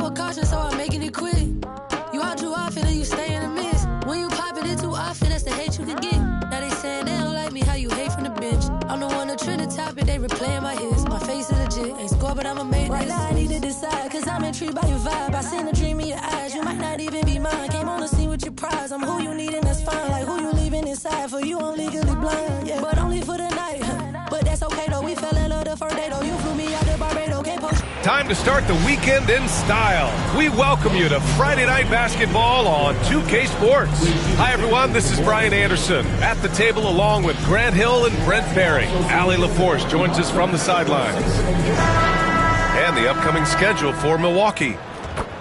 more caution, so I'm making it quick. You out too often and you stay in the mist. When you popping it too often, that's the hate you can get. Now they saying they don't like me, how you hate from the bench. I'm the one that trend the topic, they replaying my hits. My face is legit, ain't score, but I'ma make right now I need to decide, cause I'm intrigued by your vibe. I seen a dream in your eyes, you might not even be mine. Came on the scene with your prize, I'm who you need and that's fine. Like who you leaving inside, for you I'm legally blind. Yeah, but only for the night, but that's okay though. We fell in love the first day though. You flew me out to Barbados, can't post. Time to start the weekend in style. We welcome you to Friday Night Basketball on 2K Sports. Hi, everyone. This is Brian Anderson at the table along with Grant Hill and Brent Barry. Allie LaForce joins us from the sidelines. And the upcoming schedule for Milwaukee.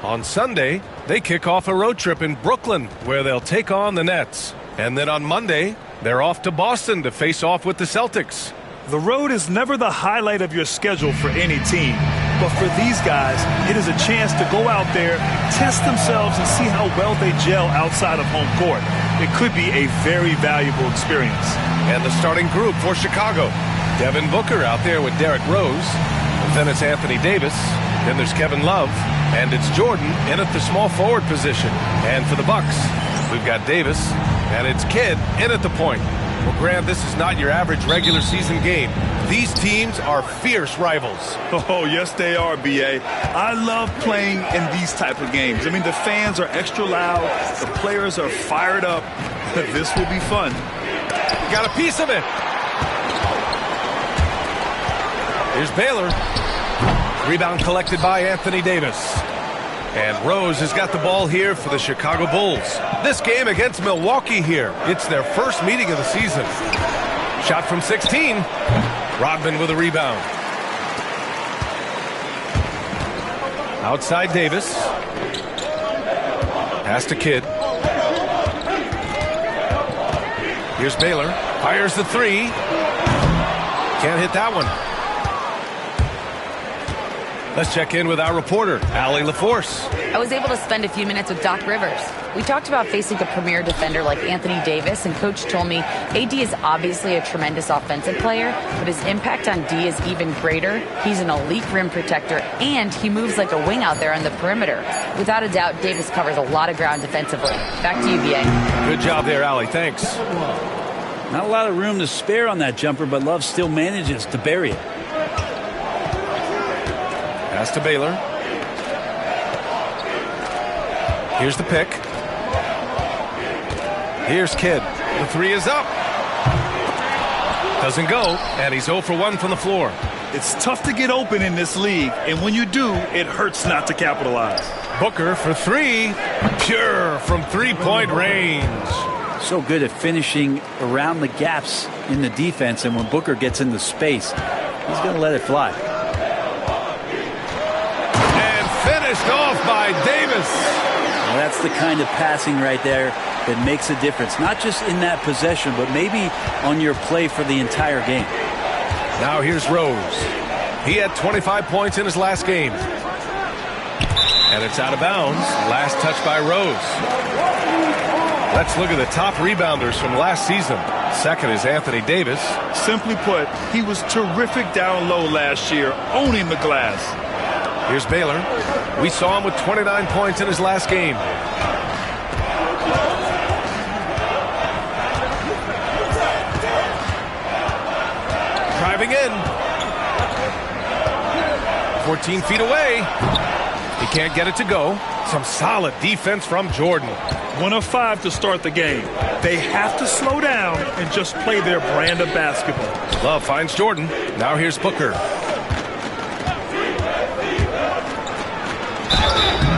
On Sunday, they kick off a road trip in Brooklyn where they'll take on the Nets. And then on Monday, they're off to Boston to face off with the Celtics. The road is never the highlight of your schedule for any team. But for these guys, it is a chance to go out there, test themselves, and see how well they gel outside of home court. It could be a very valuable experience. And the starting group for Chicago. Devin Booker out there with Derrick Rose. And then it's Anthony Davis. Then there's Kevin Love. And it's Jordan in at the small forward position. And for the Bucks, we've got Davis. And it's Kidd in at the point. Well, Grant, this is not your average regular season game. These teams are fierce rivals. Oh, yes, they are, B.A. I love playing in these type of games. I mean, the fans are extra loud. The players are fired up. This will be fun. You got a piece of it. Here's Baylor. Rebound collected by Anthony Davis. And Rose has got the ball here for the Chicago Bulls. This game against Milwaukee here. It's their first meeting of the season. Shot from 16. Rodman with a rebound. Outside Davis. Pass to Kidd. Here's Baylor. Fires the three. Can't hit that one. Let's check in with our reporter, Allie LaForce. I was able to spend a few minutes with Doc Rivers. We talked about facing a premier defender like Anthony Davis, and Coach told me AD is obviously a tremendous offensive player, but his impact on D is even greater. He's an elite rim protector, and he moves like a wing out there on the perimeter. Without a doubt, Davis covers a lot of ground defensively. Back to you, B.A. Good job there, Allie. Thanks. Not a lot of room to spare on that jumper, but Love still manages to bury it. Pass to Baylor. Here's the pick. Here's Kidd. The three is up. Doesn't go, and he's 0 for 1 from the floor. It's tough to get open in this league, and when you do, it hurts not to capitalize. Booker for three. Pure from three-point range. So good at finishing around the gaps in the defense, and when Booker gets into space, he's going to let it fly. Finished off by Davis. Well, that's the kind of passing right there that makes a difference. Not just in that possession, but maybe on your play for the entire game. Now here's Rose. He had 25 points in his last game. And it's out of bounds. Last touch by Rose. Let's look at the top rebounders from last season. Second is Anthony Davis. Simply put, he was terrific down low last year, owning the glass. Here's Baylor. We saw him with 29 points in his last game. Driving in. 14 feet away. He can't get it to go. Some solid defense from Jordan. 1 of 5 to start the game. They have to slow down and just play their brand of basketball. Love finds Jordan. Now here's Booker.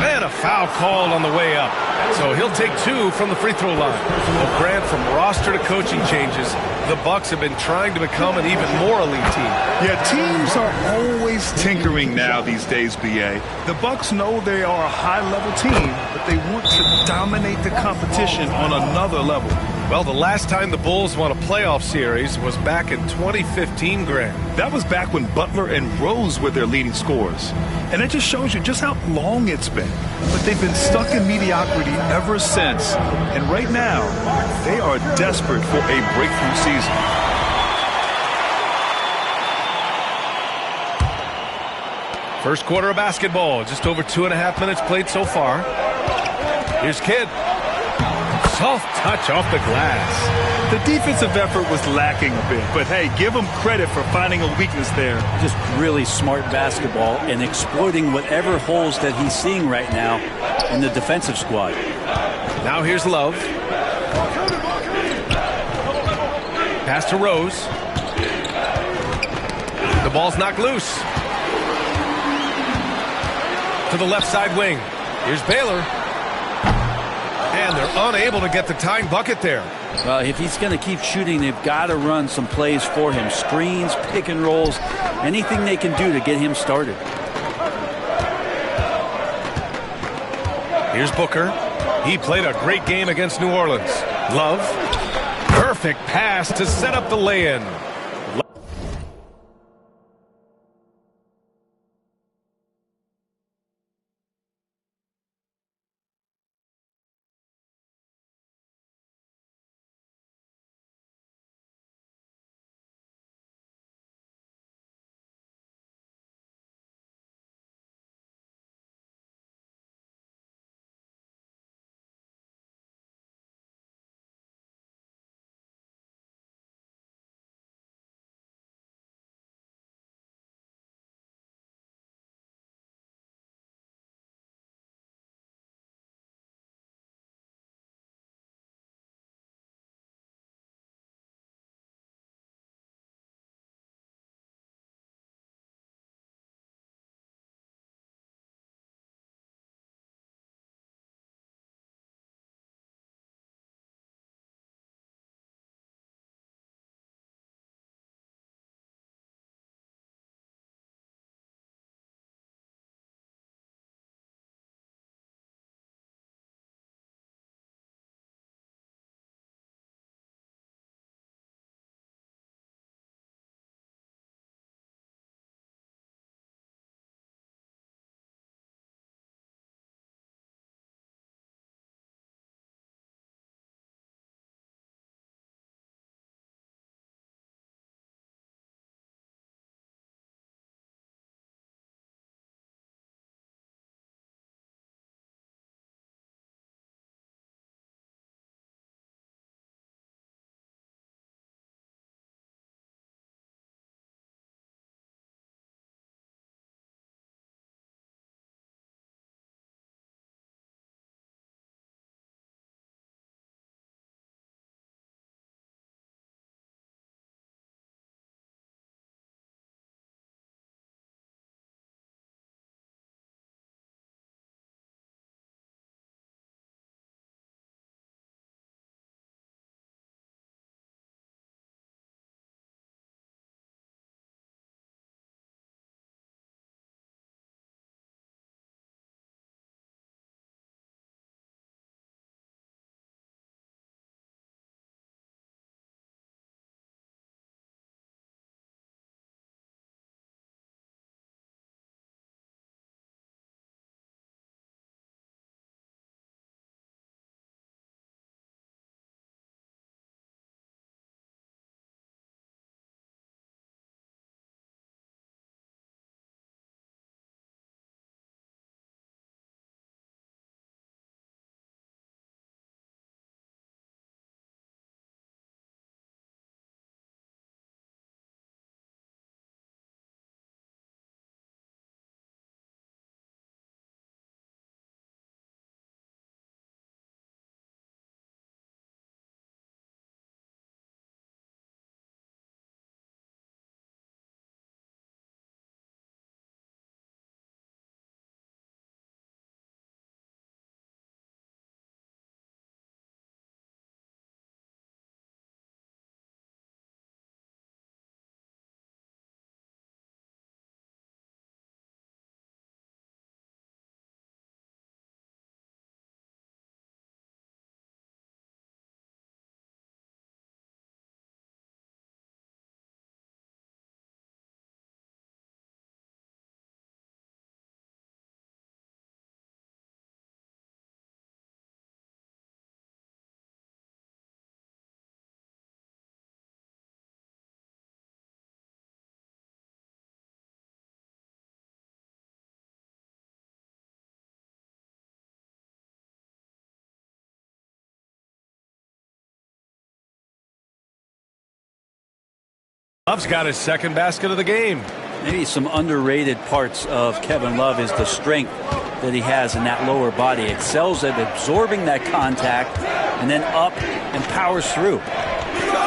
And a foul called on the way up. So he'll take 2 from the free throw line. Well, Grant, from roster to coaching changes, the Bucks have been trying to become an even more elite team. Yeah, teams are always tinkering now these days, B.A. The Bucks know they are a high-level team, but they want to dominate the competition on another level. Well, the last time the Bulls won a playoff series was back in 2015, Grant. That was back when Butler and Rose were their leading scorers. And it just shows you just how long it's been. But they've been stuck in mediocrity ever since. And right now, they are desperate for a breakthrough season. First quarter of basketball, just over 2.5 minutes played so far. Here's Kidd. Soft touch off the glass. The defensive effort was lacking a bit, but hey, give him credit for finding a weakness there. Just really smart basketball and exploiting whatever holes that he's seeing right now in the defensive squad. Now here's Love. Pass to Rose. The ball's knocked loose. To the left side wing. Here's Baylor. And they're unable to get the tying bucket there. Well, if he's going to keep shooting, they've got to run some plays for him. Screens, pick and rolls, anything they can do to get him started. Here's Booker. He played a great game against New Orleans. Love. Perfect pass to set up the lay-in. Love's got his second basket of the game. Maybe some underrated parts of Kevin Love is the strength that he has in that lower body. Excels at absorbing that contact and then up and powers through.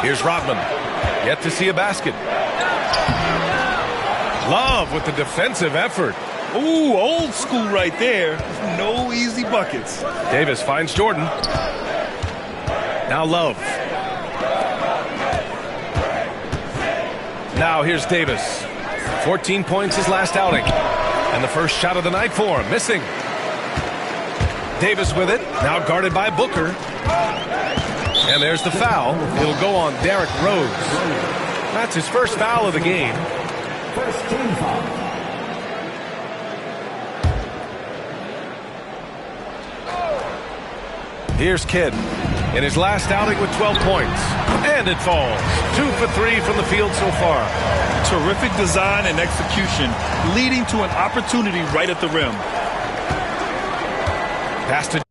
Here's Rodman. Yet to see a basket. Love with the defensive effort. Ooh, old school right there. No easy buckets. Davis finds Jordan. Now Love. Now here's Davis. 14 points his last outing. And the first shot of the night for him. Missing. Davis with it. Now guarded by Booker. And there's the foul. It'll go on Derrick Rose. That's his first foul of the game. First team foul. Here's Kidd in his last outing with 12 points. And it falls. 2 for 3 from the field so far. Terrific design and execution, leading to an opportunity right at the rim. Pass to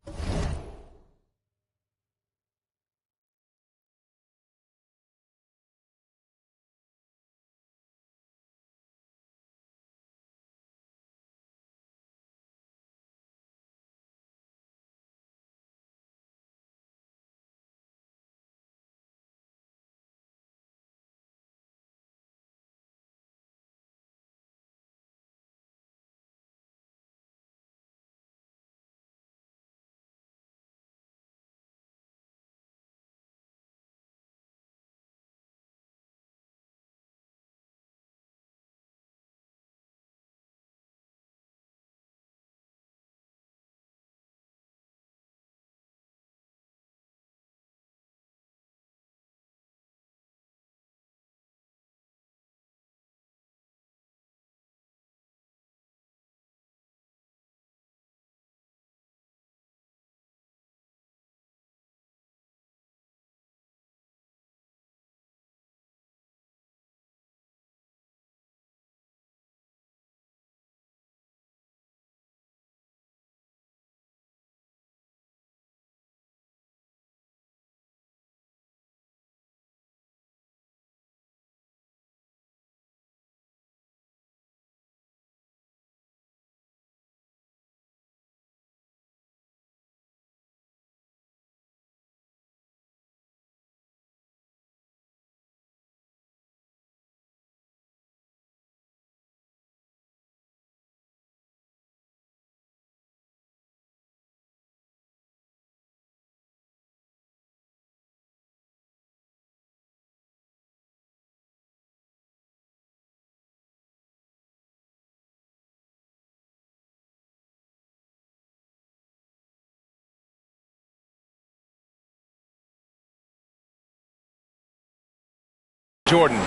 Jordan.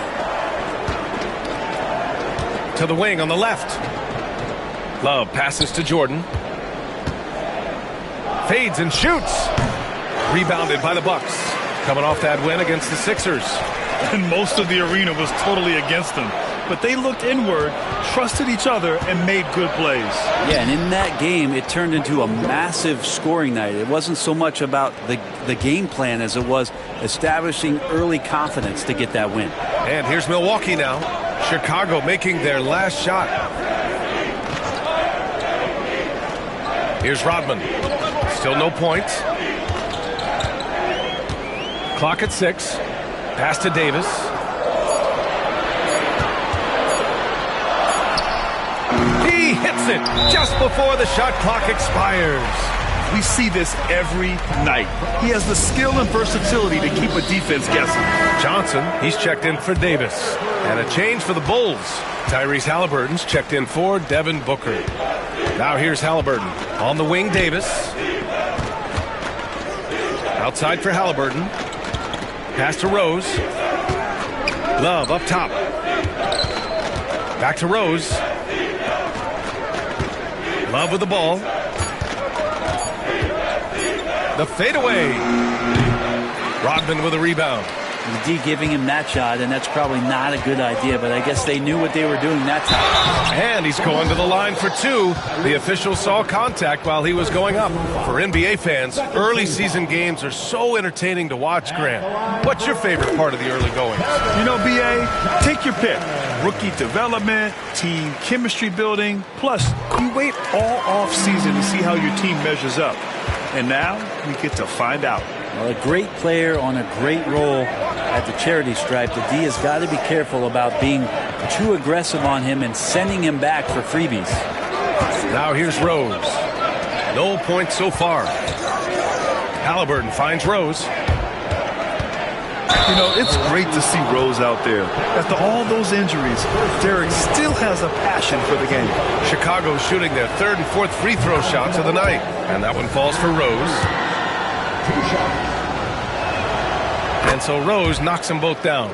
To the wing on the left. Love passes to Jordan. Fades and shoots. Rebounded by the Bucks. Coming off that win against the Sixers. And most of the arena was totally against them. But they looked inward, trusted each other, and made good plays. Yeah, and in that game, it turned into a massive scoring night. It wasn't so much about the game plan as it was establishing early confidence to get that win. And here's Milwaukee now. Chicago making their last shot. Here's Rodman. Still no points. Clock at 6. Pass to Davis. He hits it just before the shot clock expires. We see this every night. He has the skill and versatility to keep a defense guessing. Johnson, he's checked in for Davis. And a change for the Bulls. Tyrese Halliburton's checked in for Devin Booker. Now here's Halliburton. On the wing, Davis. Outside for Halliburton. Pass to Rose. Love up top. Back to Rose. Love with the ball. The fadeaway. Rodman with a rebound. The D giving him that shot, and that's probably not a good idea, but I guess they knew what they were doing that time. And he's going to the line for two. The official saw contact while he was going up. For NBA fans, early season games are so entertaining to watch, Grant. What's your favorite part of the early goings? You know, B.A., take your pick. Rookie development, team chemistry building, plus you wait all off season to see how your team measures up. And now we get to find out. Well, a great player on a great role at the charity stripe. The D has got to be careful about being too aggressive on him and sending him back for freebies. Now here's Rose. No points so far. Halliburton finds Rose. You know, it's great to see Rose out there. After all those injuries, Derek still has a passion for the game. Chicago shooting their third and fourth free throw shots of the night. And that one falls for Rose. And so Rose knocks them both down.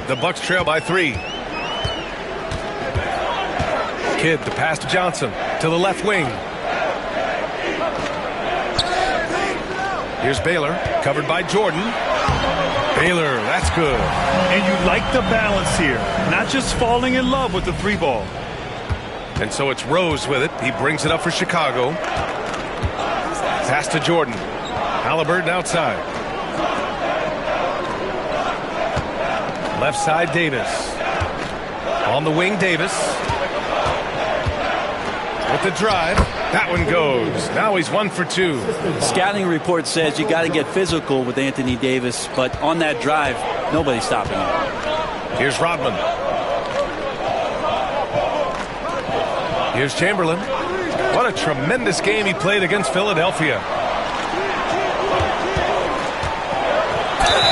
The Bucks trail by 3. Kidd the pass to Johnson to the left wing. Here's Baylor, covered by Jordan. Baylor, that's good. And you like the balance here, not just falling in love with the 3-ball. And so it's Rose with it. He brings it up for Chicago. Pass to Jordan. Halliburton outside. Left side, Davis. On the wing, Davis. With the drive. That one goes. Now he's 1 for 2. Scouting report says you got to get physical with Anthony Davis, but on that drive, nobody's stopping him. Here's Rodman. Here's Chamberlain. What a tremendous game he played against Philadelphia.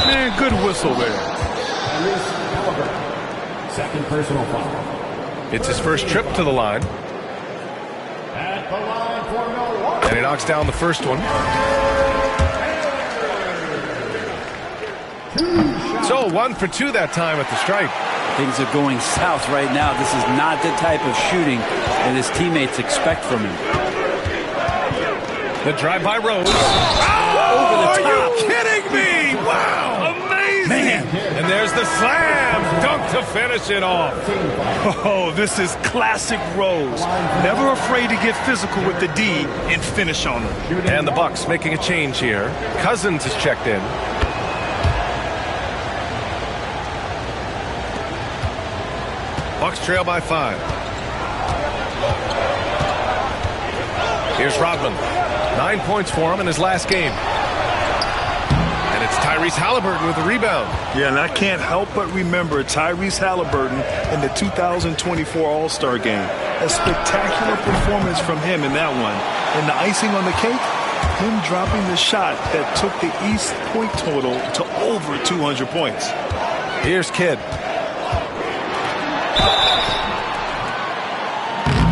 Man, good whistle there. Second personal foul. It's his first trip to the line. At the line for Milwaukee. And he knocks down the first one. So 1 for 2 that time at the stripe. Things are going south right now. This is not the type of shooting that his teammates expect from him. The drive by Rose. Over the top. Are you kidding me? Wow. Amazing. Man. And there's the slam dunk to finish it off. Oh, this is classic Rose. Never afraid to get physical with the D and finish on them. And the Bucks making a change here. Cousins is checked in. Bucks trail by 5. Here's Rodman. 9 points for him in his last game. And it's Tyrese Halliburton with the rebound. Yeah, and I can't help but remember Tyrese Halliburton in the 2024 All-Star game. A spectacular performance from him in that one. And the icing on the cake, him dropping the shot that took the East point total to over 200 points. Here's Kidd.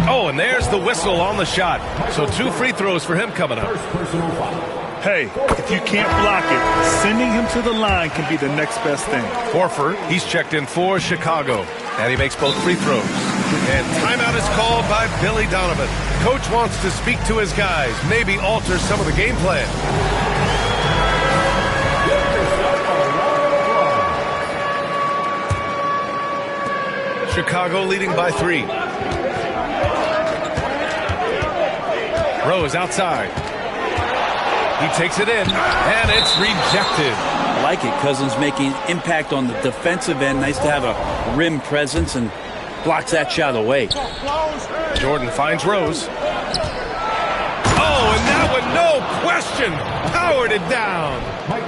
Oh, and there's the whistle on the shot. So 2 free throws for him coming up. Hey, if you can't block it, sending him to the line can be the next best thing. Horford, he's checked in for Chicago, and he makes both free throws. And timeout is called by Billy Donovan. Coach wants to speak to his guys, maybe alter some of the game plan. Chicago leading by 3. Rose outside. He takes it in, and it's rejected. I like it. Cousins making impact on the defensive end. Nice to have a rim presence and blocks that shot away. Jordan finds Rose. Oh, and that one, no question, powered it down.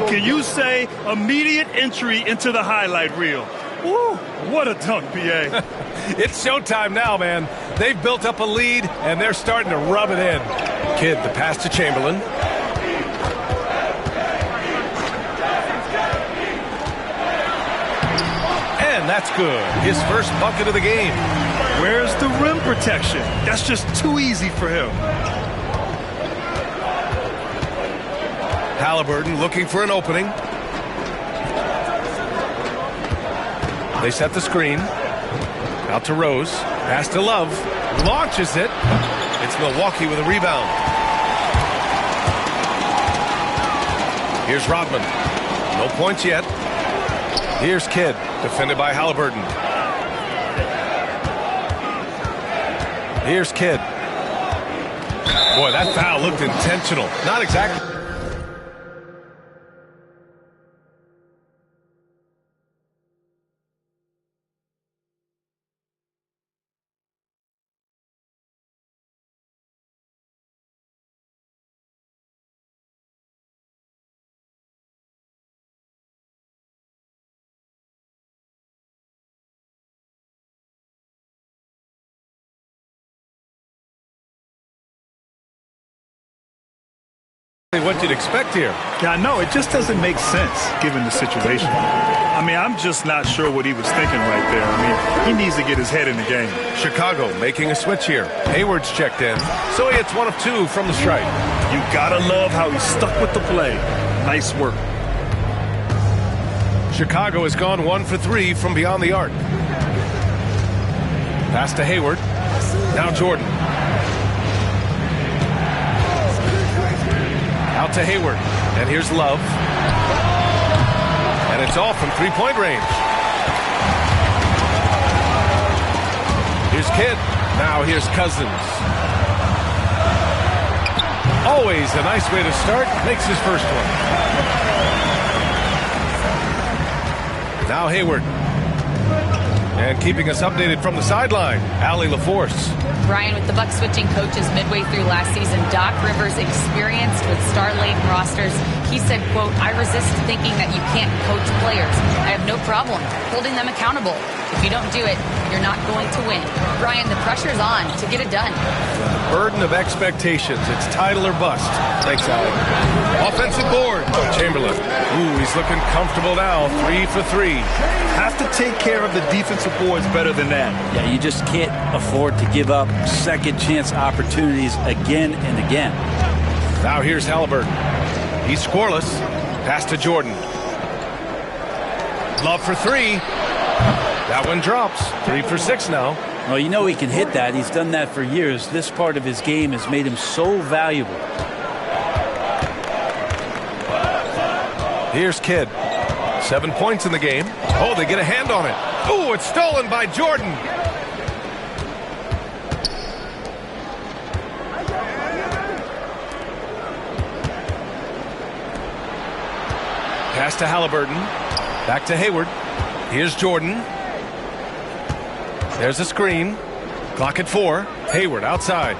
Can you say immediate entry into the highlight reel? Woo, what a dunk, B.A. It's showtime now, man. They've built up a lead, and they're starting to rub it in. Kidd, the pass to Chamberlain. And that's good. His first bucket of the game. Where's the rim protection? That's just too easy for him. Halliburton looking for an opening. They set the screen. Out to Rose. Pass to Love. Launches it. It's Milwaukee with a rebound. Here's Rodman. No points yet. Here's Kidd, defended by Halliburton. Here's Kidd. Boy, that foul looked intentional. Not exactly. What you'd expect here. Yeah, no, it just doesn't make sense given the situation. I mean, I'm just not sure what he was thinking right there. I mean, he needs to get his head in the game. Chicago making a switch here. Hayward's checked in, so he hits 1 of 2 from the stripe. You gotta love how he stuck with the play. Nice work. Chicago has gone 1 for 3 from beyond the arc. Pass to Hayward. Now Jordan. Out to Hayward, and here's Love. And it's all from three-point range. Here's Kidd. Now here's Cousins. Always a nice way to start. Makes his first one. Now Hayward. And keeping us updated from the sideline, Allie LaForce. Brian, with the Bucks switching coaches midway through last season, Doc Rivers, experienced with star-laden rosters, he said, quote, "I resist thinking that you can't coach players. I have no problem holding them accountable. If you don't do it, you're not going to win." Brian, the pressure's on to get it done. Burden of expectations. It's title or bust. Thanks, Allie. Offensive board. Chamberlain. Ooh, he's looking comfortable now. 3 for 3. Have to take care of the defensive boards better than that. Yeah, you just can't afford to give up second chance opportunities again and again. Now here's Halliburton. He's scoreless. Pass to Jordan. Love for 3. That one drops. 3 for 6 now. Well, you know he can hit that. He's done that for years. This part of his game has made him so valuable. Here's Kidd. 7 points in the game. Oh, they get a hand on it. Oh, it's stolen by Jordan. Pass to Halliburton. Back to Hayward. Here's Jordan. There's a screen. Clock at 4. Hayward outside.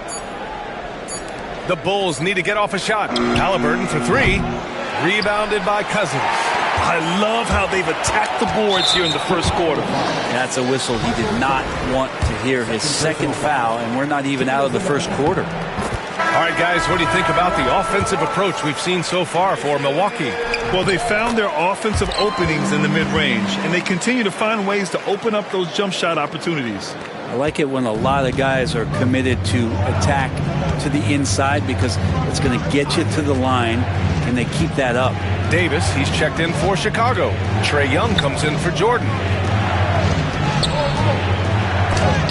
The Bulls need to get off a shot. Halliburton for 3. Rebounded by Cousins. I love how they've attacked the boards here in the first quarter. That's a whistle. He did not want to hear his second foul, and we're not even out of the first quarter. All right, guys, what do you think about the offensive approach we've seen so far for Milwaukee? Well, they found their offensive openings in the mid-range, and they continue to find ways to open up those jump shot opportunities. I like it when a lot of guys are committed to attack to the inside because it's going to get you to the line, and they keep that up. Davis, he's checked in for Chicago. Trae Young comes in for Jordan.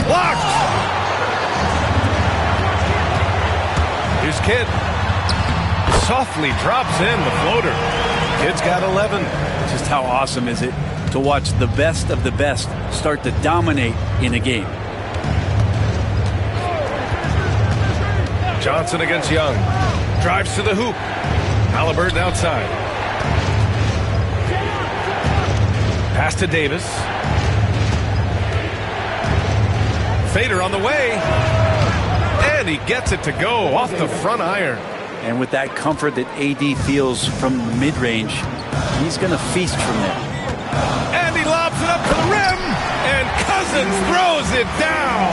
Blocked! Here's Kidd. Softly drops in the floater. Kidd's got 11. Just how awesome is it to watch the best of the best start to dominate in a game? Johnson against Young. Drives to the hoop. Halliburton outside. Pass to Davis. Fader on the way. And he gets it to go off the front iron. And with that comfort that AD feels from mid-range, he's going to feast from there. And he lobs it up to the rim. And Cousins throws it down.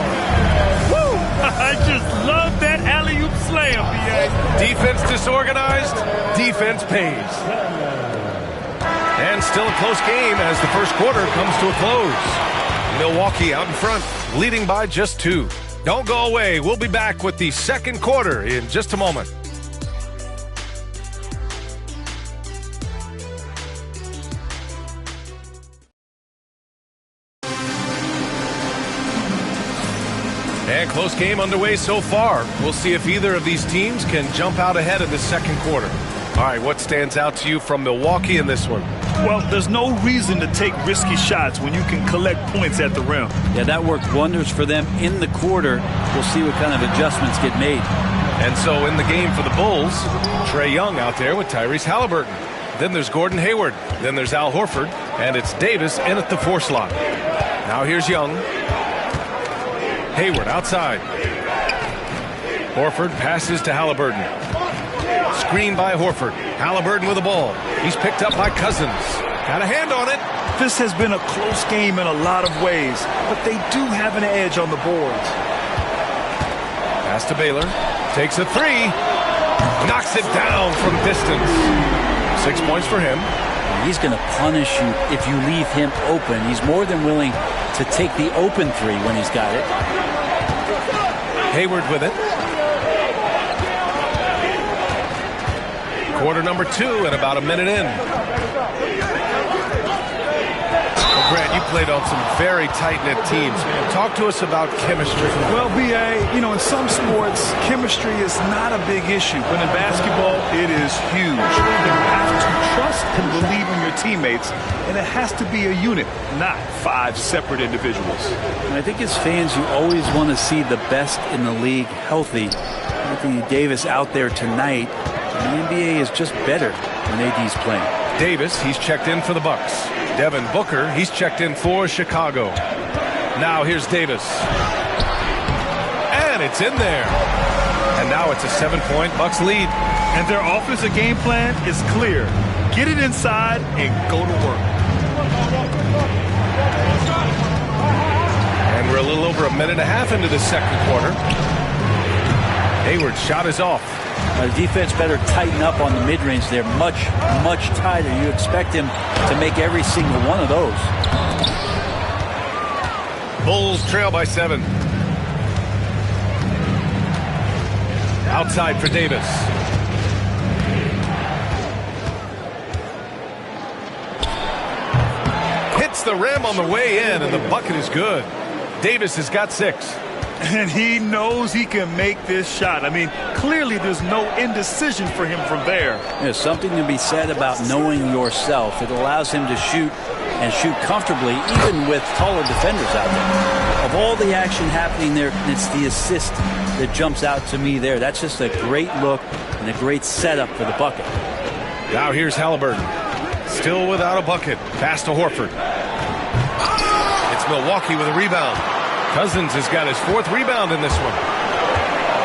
Woo! I just love that alley-oop slam, BA. Defense disorganized. Defense pays. And still a close game as the first quarter comes to a close. Milwaukee out in front, leading by just 2. Don't go away. We'll be back with the second quarter in just a moment. And close game underway so far. We'll see if either of these teams can jump out ahead in the second quarter. All right, what stands out to you from Milwaukee in this one? Well, there's no reason to take risky shots when you can collect points at the rim. Yeah, that worked wonders for them in the quarter. We'll see what kind of adjustments get made. And so in the game for the Bulls, Trae Young out there with Tyrese Halliburton. Then there's Gordon Hayward. Then there's Al Horford. And it's Davis in at the 4 slot. Now here's Young. Hayward outside. Horford passes to Halliburton. Screen by Horford. Halliburton with the ball. He's picked up by Cousins. Got a hand on it. This has been a close game in a lot of ways, but they do have an edge on the boards. Pass to Baylor. Takes a 3. Knocks it down from distance. 6 points for him. He's going to punish you if you leave him open. He's more than willing to take the open 3 when he's got it. Hayward with it. Quarter number 2 and about a minute in. Well, Grant, you played on some very tight-knit teams. Talk to us about chemistry. Well, B.A., you know, in some sports, chemistry is not a big issue. But in basketball, it is huge. You have to trust and believe in your teammates, and it has to be a unit, not 5 separate individuals. And I think as fans, you always want to see the best in the league healthy. Anthony Davis out there tonight. The NBA is just better when AD's playing. Davis, he's checked in for the Bucks. Devin Booker, he's checked in for Chicago. Now here's Davis. And it's in there. And now it's a 7-point Bucks lead. And their offensive game plan is clear. Get it inside and go to work. And we're a little over a minute and a half into the second quarter. Hayward's shot is off. The defense better tighten up on the mid-range. They're much, much tighter. You expect him to make every single one of those. Bulls trail by 7. Outside for Davis. Hits the rim on the way in, and the bucket is good. Davis has got 6. And he knows he can make this shot. I mean, clearly there's no indecision for him from there. There's something to be said about knowing yourself. It allows him to shoot and shoot comfortably, even with taller defenders out there. Of all the action happening there, it's the assist that jumps out to me there. That's just a great look and a great setup for the bucket. Now here's Halliburton. Still without a bucket. Pass to Horford. It's Milwaukee with a rebound. Cousins has got his 4th rebound in this one.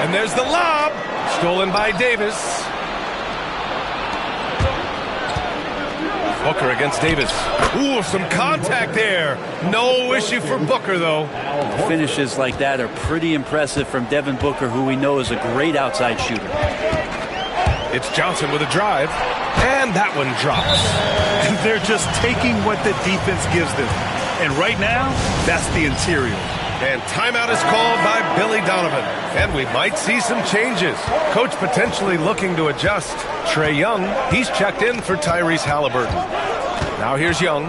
And there's the lob. Stolen by Davis. Booker against Davis. Ooh, some contact there. No issue for Booker, though. Finishes like that are pretty impressive from Devin Booker, who we know is a great outside shooter. It's Johnson with a drive. And that one drops. And they're just taking what the defense gives them. And right now, that's the interior. And timeout is called by Billy Donovan. And we might see some changes. Coach potentially looking to adjust. Trae Young, he's checked in for Tyrese Halliburton. Now here's Young.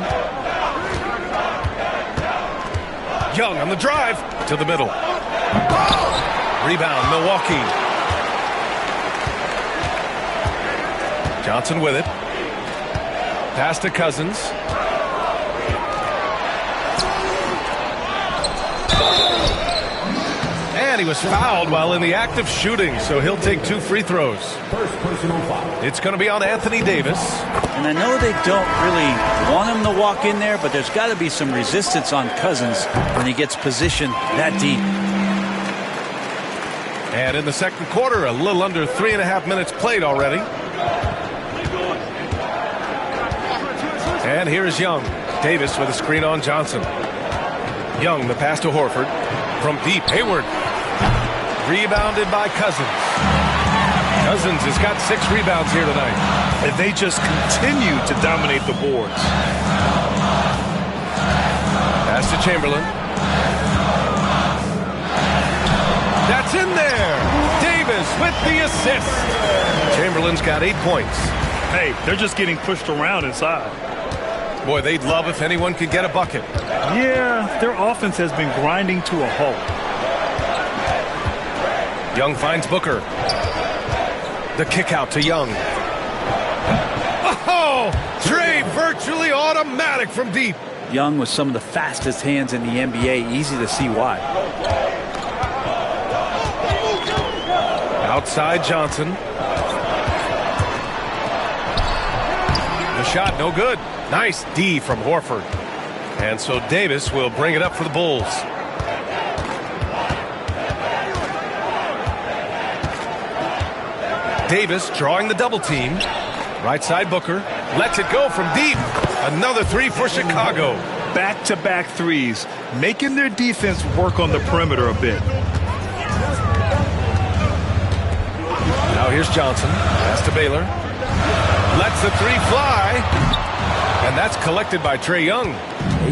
Young on the drive to the middle. Rebound, Milwaukee. Johnson with it. Pass to Cousins. And he was fouled while in the act of shooting, so he'll take 2 free throws. First personal foul. It's going to be on Anthony Davis. And I know they don't really want him to walk in there, but there's got to be some resistance on Cousins when he gets positioned that deep. And in the second quarter, a little under 3.5 minutes played already. And here's Young. Davis with a screen on Johnson. Young, the pass to Horford. From deep, Hayward. Rebounded by Cousins. Cousins has got 6 rebounds here tonight. And they just continue to dominate the boards. Pass to Chamberlain. That's in there. Davis with the assist. Chamberlain's got 8 points. Hey, they're just getting pushed around inside. Boy, they'd love if anyone could get a bucket. Yeah, their offense has been grinding to a halt. Young finds Booker. The kick out to Young. Oh, Trae virtually automatic from deep. Young with some of the fastest hands in the NBA. Easy to see why. Outside Johnson. The shot no good. Nice D from Horford. And so Davis will bring it up for the Bulls. Davis drawing the double team. Right side Booker. Lets it go from deep. Another three for Chicago. Back-to-back threes, making their defense work on the perimeter a bit. Now here's Johnson. Pass to Baylor. Lets the three fly. And that's collected by Trae Young.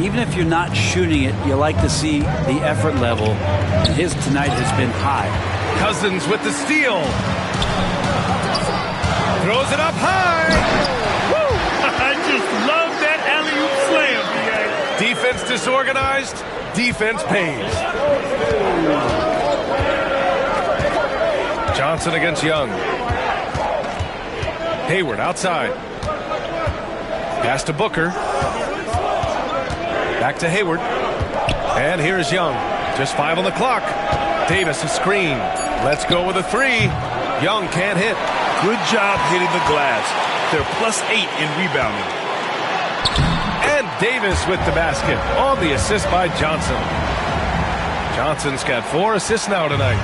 Even if you're not shooting it, you like to see the effort level. His tonight has been high. Cousins with the steal. Throws it up high. Woo! I just love that alley-oop slam, B.A. Defense disorganized. Defense pays. Johnson against Young. Hayward outside. Pass to Booker. Back to Hayward. And here's Young. Just 5 on the clock. Davis a screen. Let's go with a three. Young can't hit. Good job hitting the glass. They're +8 in rebounding. And Davis with the basket on the assist by Johnson. Johnson's got 4 assists now tonight.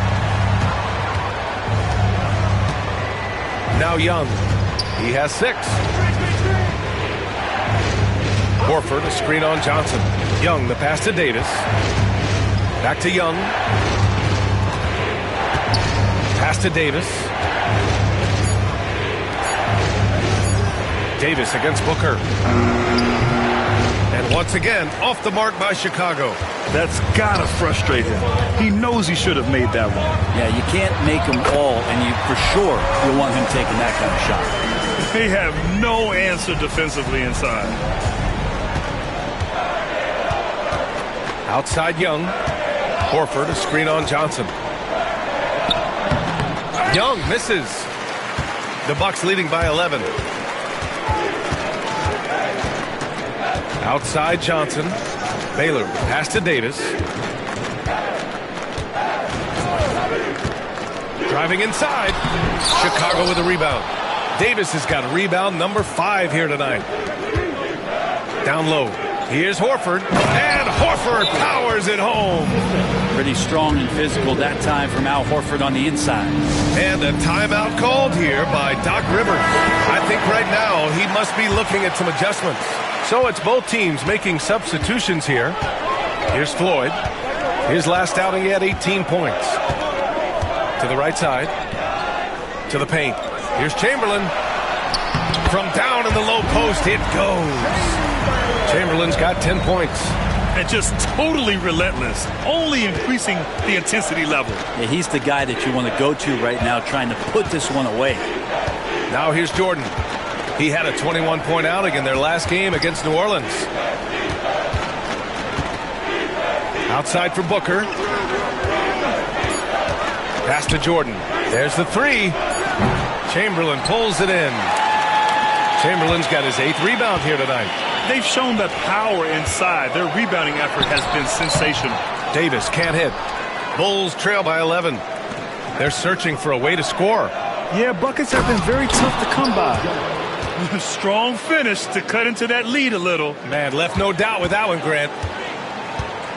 Now Young. He has 6. Horford, a screen on Johnson. Young, the pass to Davis. Back to Young. Pass to Davis. Davis against Booker. And once again, off the mark by Chicago. That's gotta frustrate him. He knows he should have made that one. Yeah, you can't make them all, and you for sure you want him taking that kind of shot. They have no answer defensively inside. Outside Young. Horford, a screen on Johnson. Young misses. The Bucks leading by 11. Outside Johnson. Baylor, pass to Davis. Driving inside. Chicago with a rebound. Davis has got rebound number 5 here tonight. Down low. Here's Horford. And Horford powers it home. Pretty strong and physical that time from Al Horford on the inside. And a timeout called here by Doc Rivers. I think right now he must be looking at some adjustments. So it's both teams making substitutions here. Here's Floyd. His last outing, he had 18 points. To the right side. To the paint. Here's Chamberlain. From down in the low post, it goes. Chamberlain's got 10 points. And just totally relentless, only increasing the intensity level. Yeah, he's the guy that you want to go to right now trying to put this one away. Now here's Jordan. He had a 21-point outing in their last game against New Orleans. Outside for Booker. Pass to Jordan. There's the three. Chamberlain pulls it in. Chamberlain's got his 8th rebound here tonight. They've shown that power inside. Their rebounding effort has been sensational. Davis can't hit. Bulls trail by 11. They're searching for a way to score. Yeah, buckets have been very tough to come by. Strong finish to cut into that lead a little. Man, left no doubt with that one, Grant.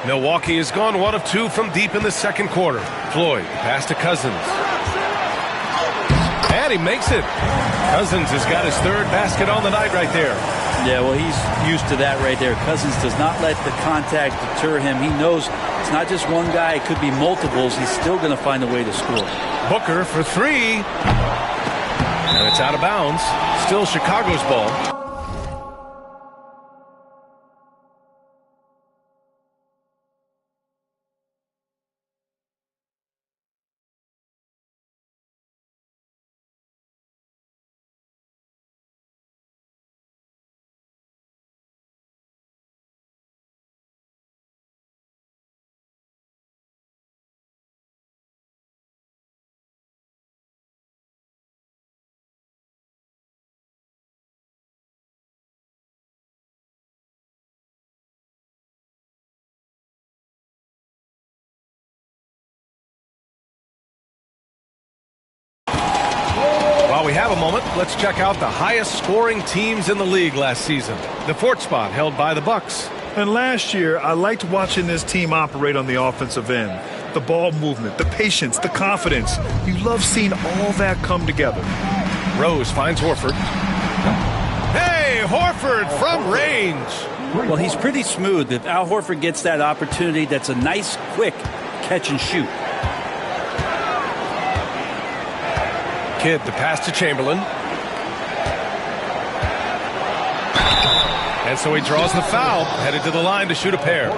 Milwaukee has gone 1 of 2 from deep in the second quarter. Floyd, pass to Cousins. And he makes it. Cousins has got his 3rd basket on the night right there. Yeah, well, he's used to that right there. Cousins does not let the contact deter him. He knows it's not just one guy. It could be multiples. He's still going to find a way to score. Booker for 3. And it's out of bounds. Still Chicago's ball. While we have a moment, let's check out the highest scoring teams in the league last season. The fourth spot held by the Bucks. And last year, I liked watching this team operate on the offensive end. The ball movement, the patience, the confidence. You love seeing all that come together. Rose finds Horford. Hey, Horford from range. Well, he's pretty smooth. If Al Horford gets that opportunity, that's a nice, quick catch and shoot. Kidd the pass to Chamberlain. And so he draws the foul, headed to the line to shoot a pair.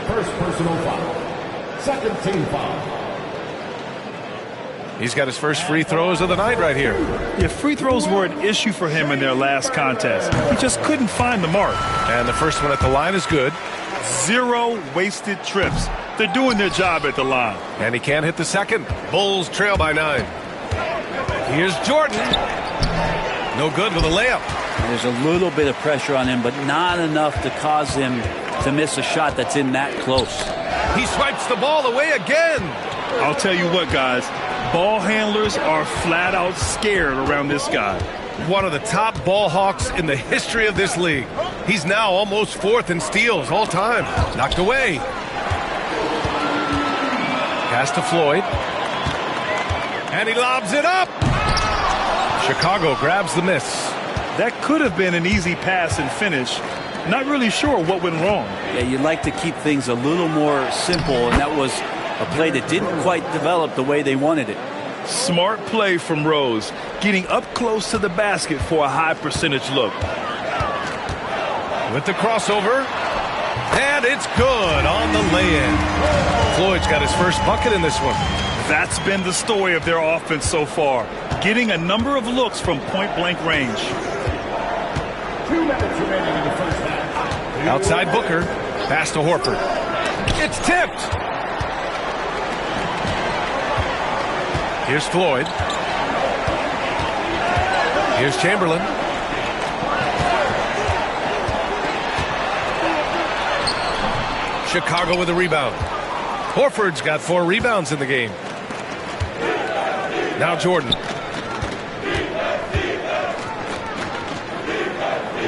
First personal foul. Second team foul. He's got his first free throws of the night right here. Yeah, free throws were an issue for him in their last contest. He just couldn't find the mark. And the first one at the line is good. 0 wasted trips. They're doing their job at the line. And he can't hit the second. Bulls trail by 9. Here's Jordan. No good with a layup. There's a little bit of pressure on him, but not enough to cause him to miss a shot that's in that close. He swipes the ball away again. I'll tell you what, guys. Ball handlers are flat out scared around this guy. One of the top ball hawks in the history of this league. He's now almost 4th in steals all time. Knocked away. Pass to Floyd. And he lobs it up. Chicago grabs the miss. That could have been an easy pass and finish. Not really sure what went wrong. Yeah, you'd like to keep things a little more simple, and that was a play that didn't quite develop the way they wanted it. Smart play from Rose, getting up close to the basket for a high percentage look. With the crossover, and it's good on the lay-in. Floyd's got his first bucket in this one. That's been the story of their offense so far, getting a number of looks from point-blank range. 2 minutes remaining in the first half. Outside Booker, pass to Horford. It's tipped. Here's Floyd. Here's Chamberlain. Chicago with a rebound. Horford's got 4 rebounds in the game. Now Jordan.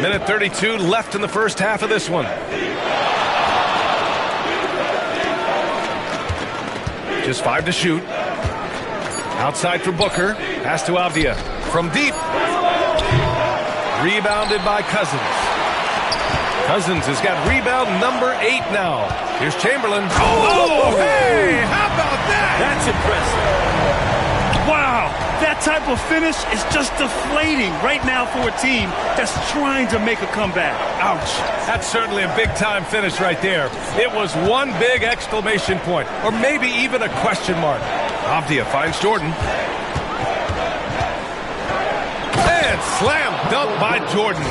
Minute 32 left in the first half of this one. Just 5 to shoot. Outside for Booker. Pass to Avdia. From deep. Rebounded by Cousins. Cousins has got rebound number 8 now. Here's Chamberlain. Oh, hey! How about that? That's impressive. Wow, that type of finish is just deflating right now for a team that's trying to make a comeback. Ouch. That's certainly a big-time finish right there. It was one big exclamation point, or maybe even a question mark. Avdia finds Jordan. And slam dunk by Jordan.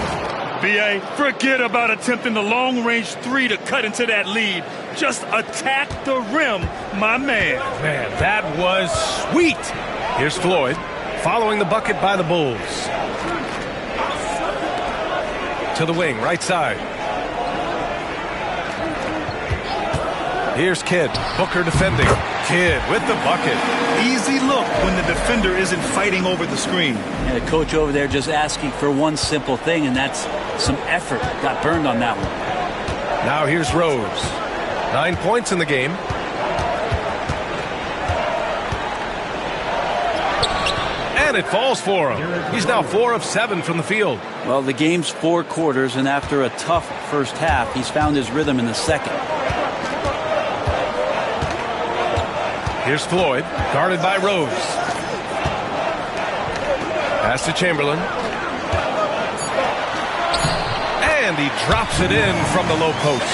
B.A., forget about attempting the long-range 3 to cut into that lead. Just attack the rim, my man. Man, that was sweet. Here's Floyd, following the bucket by the Bulls. To the wing, right side. Here's Kidd. Booker defending. Kidd with the bucket. Easy look when the defender isn't fighting over the screen. And the coach over there just asking for one simple thing, and that's some effort. Got burned on that one. Now here's Rose. 9 points in the game. And it falls for him. He's now 4 of 7 from the field. Well, the game's 4 quarters, and after a tough first half, he's found his rhythm in the second. Here's Floyd, guarded by Rose. Pass to Chamberlain. And he drops it in from the low post.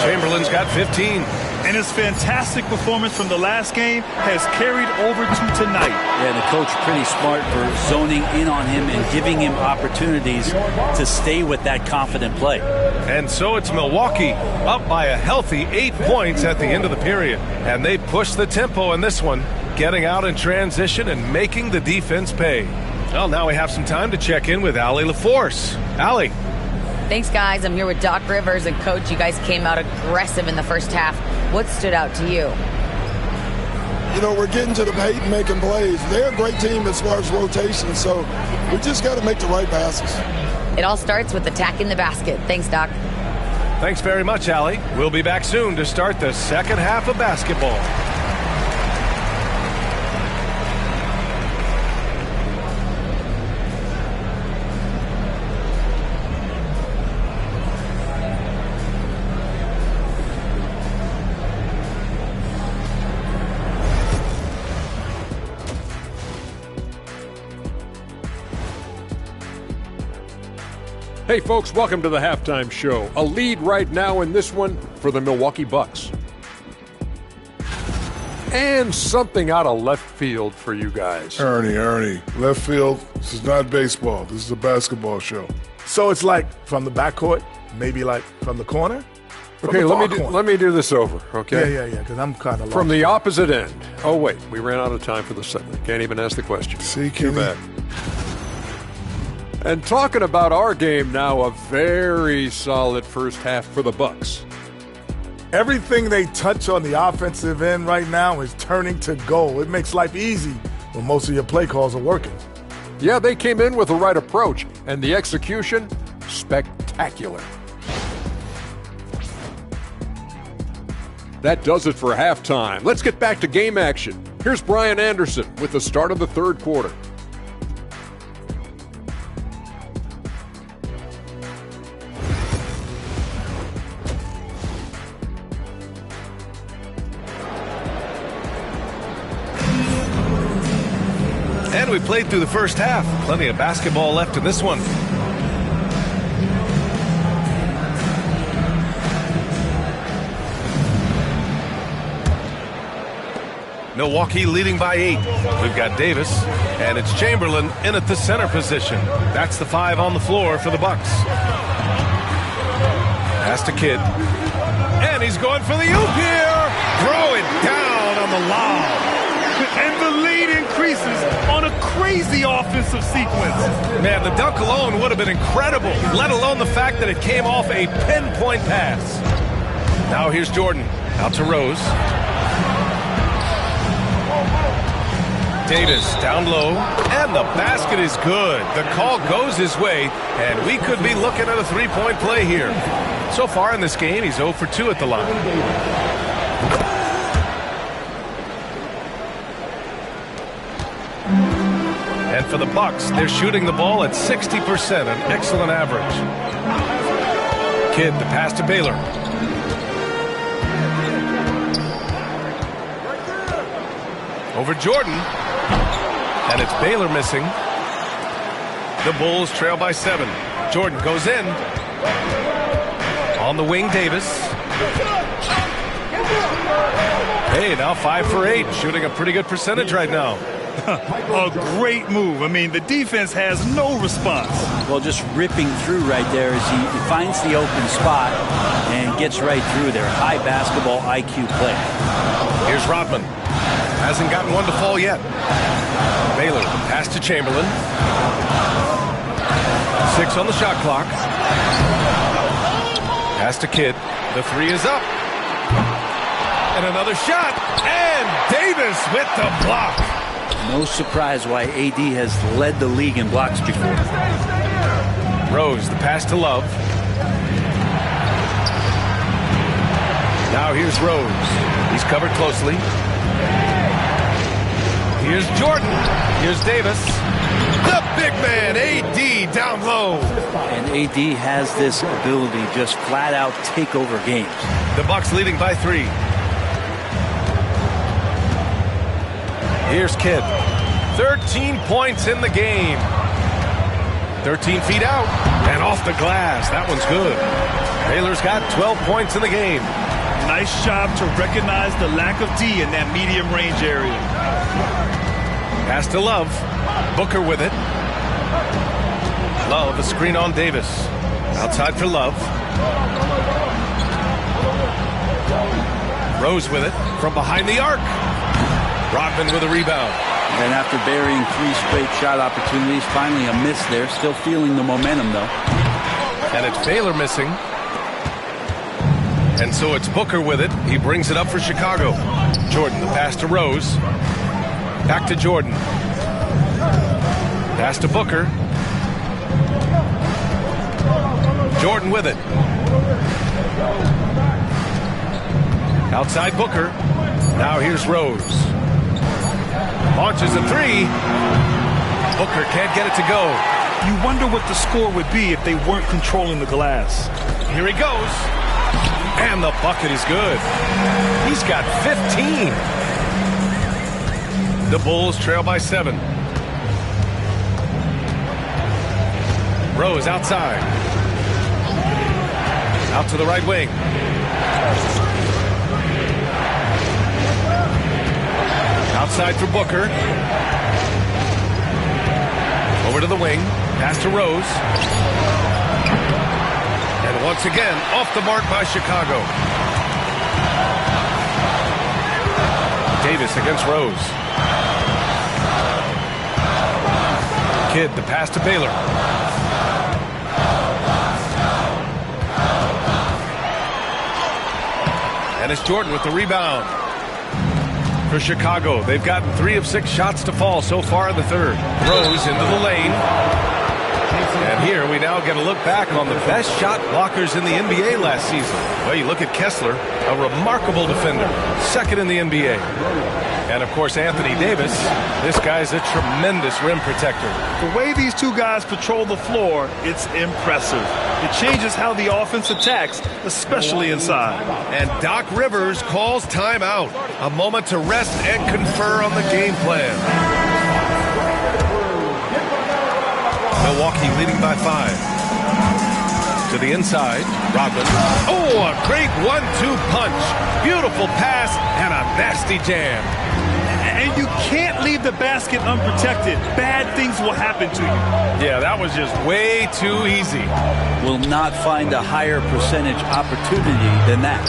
Chamberlain's got 15. And his fantastic performance from the last game has carried over to tonight. Yeah, the coach pretty smart for zoning in on him and giving him opportunities to stay with that confident play. And so it's Milwaukee up by a healthy 8 points at the end of the period. And they push the tempo in this one, getting out in transition and making the defense pay. Well, now we have some time to check in with Allie LaForce. Allie. Thanks, guys. I'm here with Doc Rivers. And, Coach, you guys came out aggressive in the first half. What stood out to you? we're getting to the paint and making plays. They're a great team as far as rotation, so we just got to make the right passes. It all starts with attacking the basket. Thanks, Doc. Thanks very much, Allie. We'll be back soon to start the second half of basketball. Hey folks, welcome to the halftime show. A lead right now in this one for the Milwaukee Bucks. And something out of left field for you guys. Ernie, left field, this is not baseball. This is a basketball show. So it's like from the backcourt, maybe like from the corner? Okay, let me do this over, okay? Yeah, because I'm kind of lost. From the opposite end. Oh, wait, we ran out of time for the segment. Can't even ask the question. See, Too Kenny? bad. And talking about our game now, a very solid first half for the Bucks. Everything they touch on the offensive end right now is turning to goal. It makes life easy when most of your play calls are working. Yeah, they came in with the right approach, and the execution, spectacular. That does it for halftime. Let's get back to game action. Here's Brian Anderson with the start of the third quarter. And we played through the first half. Plenty of basketball left in this one. Milwaukee leading by 8. We've got Davis, and it's Chamberlain in at the center position. That's the 5 on the floor for the Bucks. Pass to Kidd. And he's going for the oop here. Throw it down on the lob. And the lead increases on a crazy offensive sequence. Man, the dunk alone would have been incredible, let alone the fact that it came off a pinpoint pass. Now here's Jordan, out to Rose. Davis down low, and the basket is good. The call goes his way, and we could be looking at a three-point play here. So far in this game, he's 0 for 2 at the line. And for the Bucks, they're shooting the ball at 60%, an excellent average. Kidd, the pass to Baylor. Over Jordan. And it's Baylor missing. The Bulls trail by 7. Jordan goes in. On the wing, Davis. Hey, now 5 for 8, shooting a pretty good percentage right now. A great move. I mean, the defense has no response. Well, just ripping through right there as he finds the open spot and gets right through there. High basketball IQ play. Here's Rodman. Hasn't gotten one to fall yet. Baylor, pass to Chamberlain. 6 on the shot clock. Pass to Kidd. The 3 is up. And another shot. And Davis with the block. No surprise why AD has led the league in blocks before. Rose, the pass to Love. Now here's Rose. He's covered closely. Here's Jordan. Here's Davis. The big man, AD, down low. And AD has this ability to just flat out take over games. The Bucks leading by 3. Here's Kidd. 13 points in the game. 13 feet out and off the glass. That one's good. Baylor's got 12 points in the game. Nice job to recognize the lack of D in that medium range area. Pass to Love. Booker with it. Love, a screen on Davis. Outside for Love. Rose with it from behind the arc. Rodman with a rebound. And after burying 3 straight shot opportunities, finally a miss there. Still feeling the momentum, though. And it's Baylor missing. And so it's Booker with it. He brings it up for Chicago. Jordan, the pass to Rose. Back to Jordan. Pass to Booker. Jordan with it. Outside Booker. Now here's Rose. Launches a three. Booker can't get it to go. You wonder what the score would be if they weren't controlling the glass. Here he goes. And the bucket is good. He's got 15. The Bulls trail by 7. Rose outside. Out to the right wing. Outside for Booker. Over to the wing. Pass to Rose. And once again, off the mark by Chicago. Davis against Rose. Kidd, the pass to Baylor. And it's Jordan with the rebound. For Chicago, they've gotten 3 of 6 shots to fall so far in the third. Rose into the lane. And here we now get a look back on the best shot blockers in the NBA last season. Well, you look at Kessler, a remarkable defender, second in the NBA. And, of course, Anthony Davis. This guy's a tremendous rim protector. The way these two guys patrol the floor, it's impressive. It changes how the offense attacks, especially inside. And Doc Rivers calls timeout. A moment to rest and confer on the game plan. Milwaukee leading by 5. To the inside, Rodman. Oh, a great 1-2 punch. Beautiful pass and a nasty jam. And you can't leave the basket unprotected. Bad things will happen to you. Yeah, that was just way too easy. Will not find a higher percentage opportunity than that.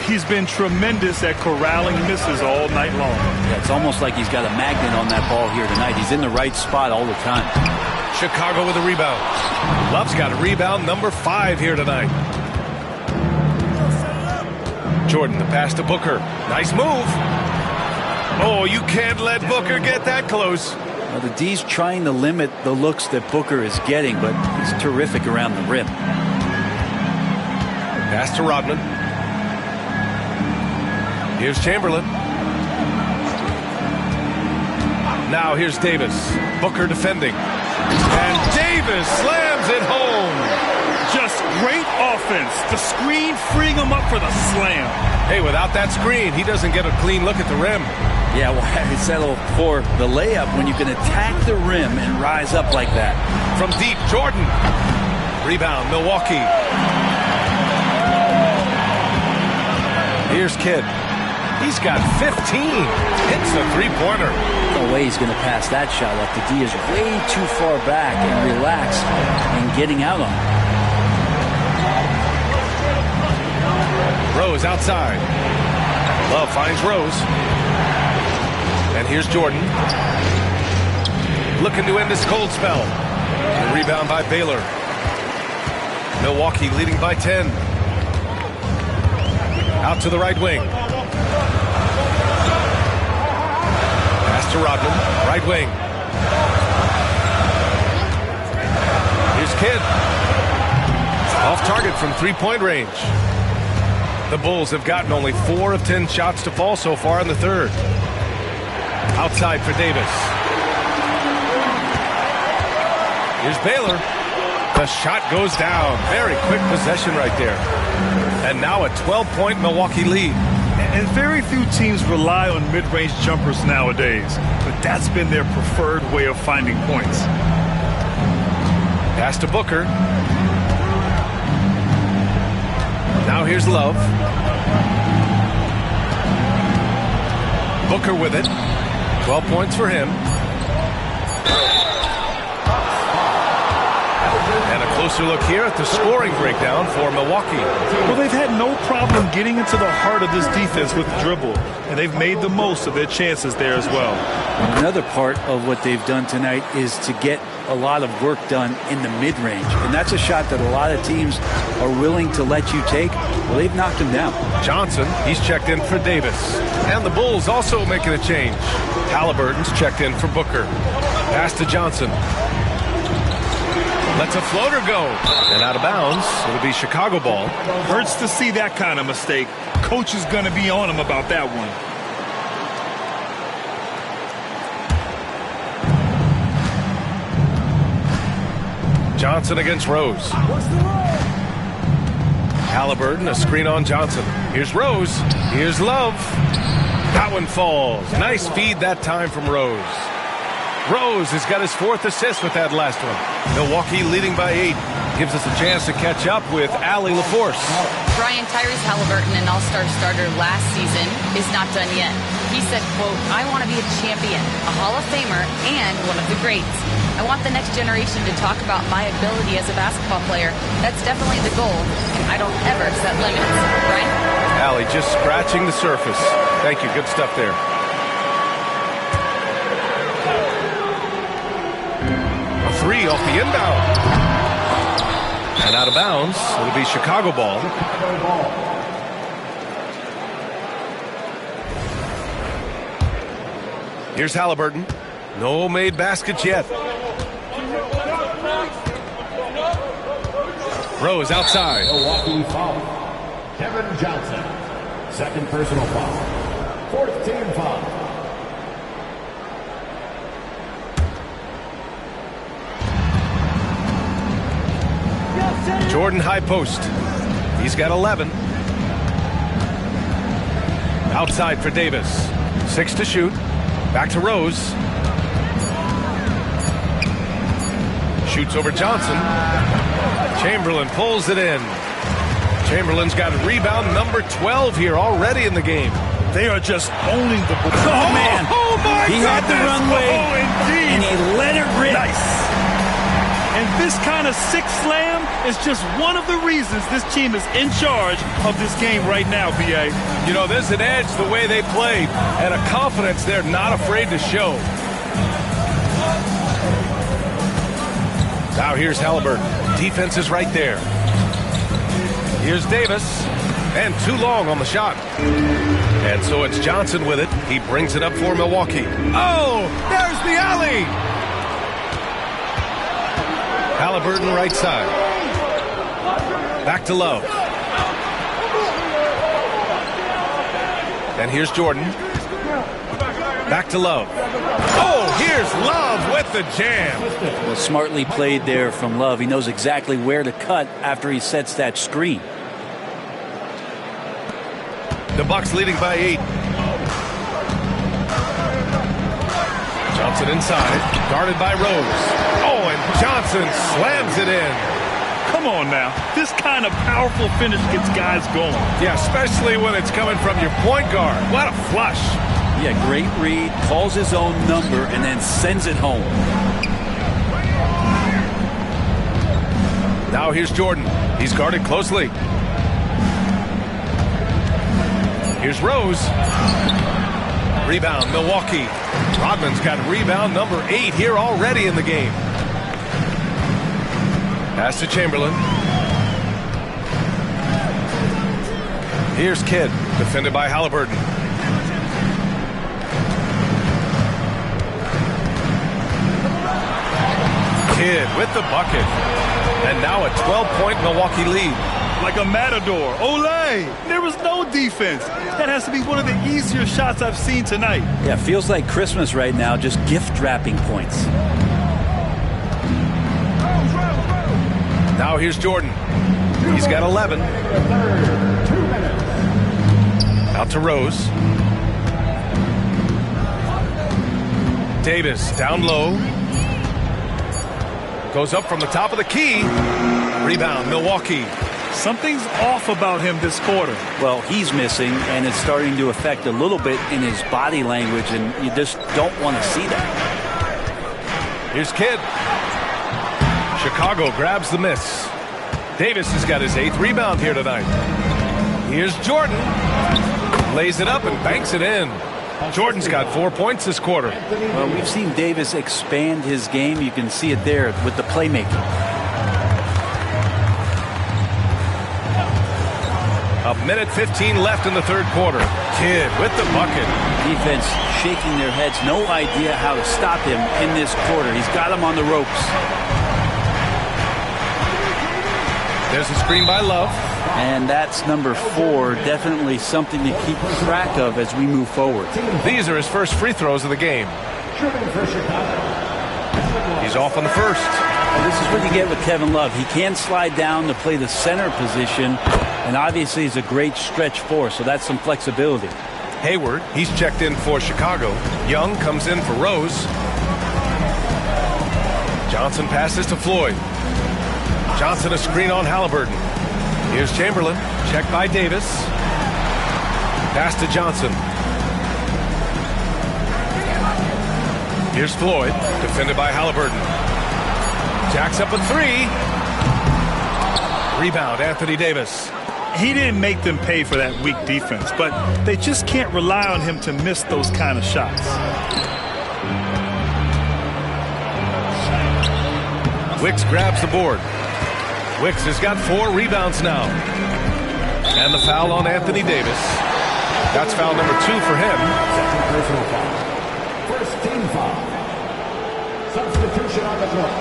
He's been tremendous at corralling misses all night long. Yeah, it's almost like he's got a magnet on that ball here tonight. He's in the right spot all the time. Chicago with a rebound. Love's got a rebound, number 5 here tonight. Jordan, the pass to Booker. Nice move. Oh, you can't let Booker get that close. Well, the D's trying to limit the looks that Booker is getting, but he's terrific around the rim. Pass to Rodman. Here's Chamberlain. Now here's Davis. Booker defending. And Davis slams it home. Just great offense. The screen freeing him up for the slam. Hey, without that screen, he doesn't get a clean look at the rim. Yeah, well, I settle for the layup when you can attack the rim and rise up like that. From deep, Jordan. Rebound, Milwaukee. Here's Kidd. He's got 15. Hits a three-pointer. No way he's going to pass that shot up. The D is way too far back and relaxed and getting out on it. Rose outside. Love finds Rose. And here's Jordan. Looking to end this cold spell. The rebound by Baylor. Milwaukee leading by 10. Out to the right wing. Pass to Rodman. Right wing. Here's Kidd. Off target from three-point range. The Bulls have gotten only 4 of 10 shots to fall so far in the third. Outside for Davis. Here's Baylor. The shot goes down. Very quick possession right there. And now a 12-point Milwaukee lead. And very few teams rely on mid-range jumpers nowadays, but that's been their preferred way of finding points. Pass to Booker. Now here's Love. Booker with it. 12 points for him. And a Closer look here at the scoring breakdown for Milwaukee. Well, they've had no problem getting into the heart of this defense with the dribble, and they've made the most of their chances there as well. Another part of what they've done tonight is to get a lot of work done in the mid-range, and that's a shot that a lot of teams are willing to let you take. Well, they've knocked him down. Johnson, he's checked in for Davis. And the Bulls also making a change. Halliburton's checked in for Booker. Pass to Johnson. Lets a floater go. And out of bounds, it'll be Chicago ball. Hurts to see that kind of mistake. Coach is going to be on him about that one. Johnson against Rose. Halliburton, a screen on Johnson. Here's Rose. Here's Love. That one falls. Nice feed that time from Rose. Rose has got his 4th assist with that last one. Milwaukee leading by 8. Gives us a chance to catch up with Allie LaForce. Brian, Tyrese Halliburton, an all-star starter last season, is not done yet. He said, quote, "I want to be a champion, a Hall of Famer, and one of the greats. I want the next generation to talk about my ability as a basketball player. That's definitely the goal, and I don't ever set limits." Brian? Allie just scratching the surface. Thank you. Good stuff there. A 3 off the inbound. And out of bounds, it'll be Chicago ball. Here's Halliburton. No made baskets yet. Rose outside. Milwaukee foul. Kevin Johnson. 2nd personal foul. 4th team foul. Jordan high post. He's got 11. Outside for Davis. 6 to shoot. Back to Rose. Shoots over Johnson. Chamberlain pulls it in. Chamberlain's got rebound number 12 here already in the game. They are just owning the ball. Oh, man. Oh, my He goodness. had the runway, indeed. and he let it rip. Nice. And this kind of six slam is just one of the reasons this team is in charge of this game right now, B.A. You know, there's an edge the way they played and a confidence they're not afraid to show. Now here's Halliburton. Defense is right there. Here's Davis. And too long on the shot. And so it's Johnson with it. He brings it up for Milwaukee. Oh, there's the alley. Halliburton right side. Back to Love. And here's Jordan. Back to Love. Oh, here's Love with the jam. Well, smartly played there from Love. He knows exactly where to cut after he sets that screen. The Bucks leading by 8. Johnson inside, guarded by Rose. Oh, and Johnson slams it in. Come on now. This kind of powerful finish gets guys going. Yeah, especially when it's coming from your point guard. What a flush. Yeah, great read, calls his own number, and then sends it home. Now here's Jordan. He's guarded closely. Here's Rose. Rebound, Milwaukee. Rodman's got rebound number 8 here already in the game. Pass to Chamberlain. Here's Kidd, defended by Halliburton. Kidd with the bucket. And now a 12-point Milwaukee lead. Like a matador. Olay! There was no defense. That has to be one of the easier shots I've seen tonight. Yeah, feels like Christmas right now, just gift wrapping points. Now here's Jordan. He's got 11. Out to Rose. Davis down low. Goes up from the top of the key. Rebound, Milwaukee. Something's off about him this quarter. Well, he's missing, and it's starting to affect a little bit in his body language, and you just don't want to see that. Here's Kidd. Chicago grabs the miss. Davis has got his 8th rebound here tonight. Here's Jordan. Lays it up and banks it in. Jordan's got 4 points this quarter. Well, we've seen Davis expand his game. You can see it there with the playmaking. A minute 15 left in the third quarter. Kidd with the bucket. Defense shaking their heads. No idea how to stop him in this quarter. He's got him on the ropes. There's a screen by Love. And that's number 4. Definitely something to keep track of as we move forward. These are his first free throws of the game. He's off on the first. Well, this is what you get with Kevin Love. He can slide down to play the center position, and obviously he's a great stretch four, so that's some flexibility. Hayward, he's checked in for Chicago. Young comes in for Rose. Johnson passes to Floyd. Johnson a screen on Halliburton. Here's Chamberlain, checked by Davis. Pass to Johnson. Here's Floyd, defended by Halliburton. Jacks up a 3. Rebound, Anthony Davis. He didn't make them pay for that weak defense, but they just can't rely on him to miss those kind of shots. Wicks grabs the board. Wicks has got 4 rebounds now. And the foul on Anthony Davis. That's foul number 2 for him. Second personal foul. First team foul. Substitution on the court.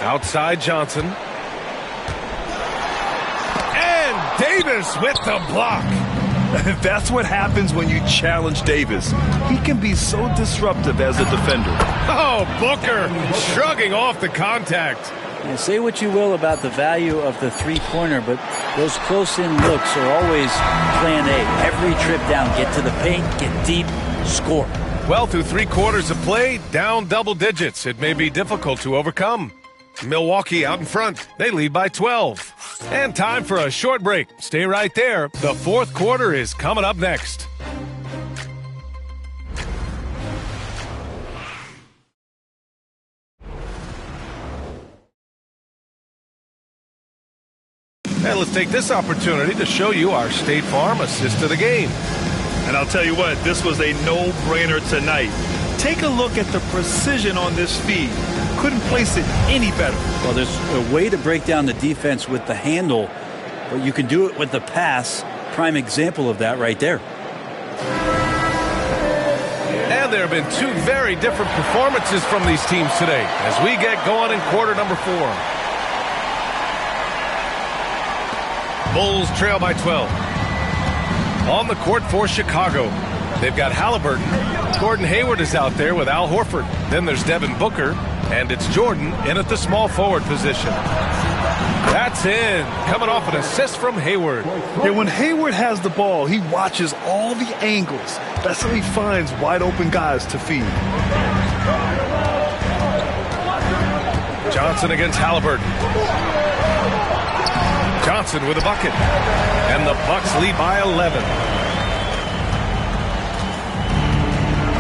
Outside Johnson. And Davis with the block. That's what happens when you challenge Davis. He can be so disruptive as a defender. Oh, Booker shrugging off the contact. And say what you will about the value of the three-pointer, but those close-in looks are always plan A. Every trip down, get to the paint, get deep, score. Well, through 3 quarters of play, down double digits. It may be difficult to overcome. Milwaukee out in front. They lead by 12. And time for a short break. Stay right there. The fourth quarter is coming up next. And let's take this opportunity to show you our State Farm assist of the game. And I'll tell you what, this was a no-brainer tonight. Take a look at the precision on this feed. Couldn't place it any better. Well, there's a way to break down the defense with the handle, but you can do it with the pass. Prime example of that right there. And there have been 2 very different performances from these teams today as we get going in quarter number 4. Bulls trail by 12. On the court for Chicago, they've got Halliburton. Gordon Hayward is out there with Al Horford. Then there's Devin Booker, and it's Jordan in at the small forward position. That's in, coming off an assist from Hayward. Yeah, when Hayward has the ball, he watches all the angles. That's how he finds wide open guys to feed. Johnson against Halliburton. Johnson with a bucket. And the Bucks lead by 11.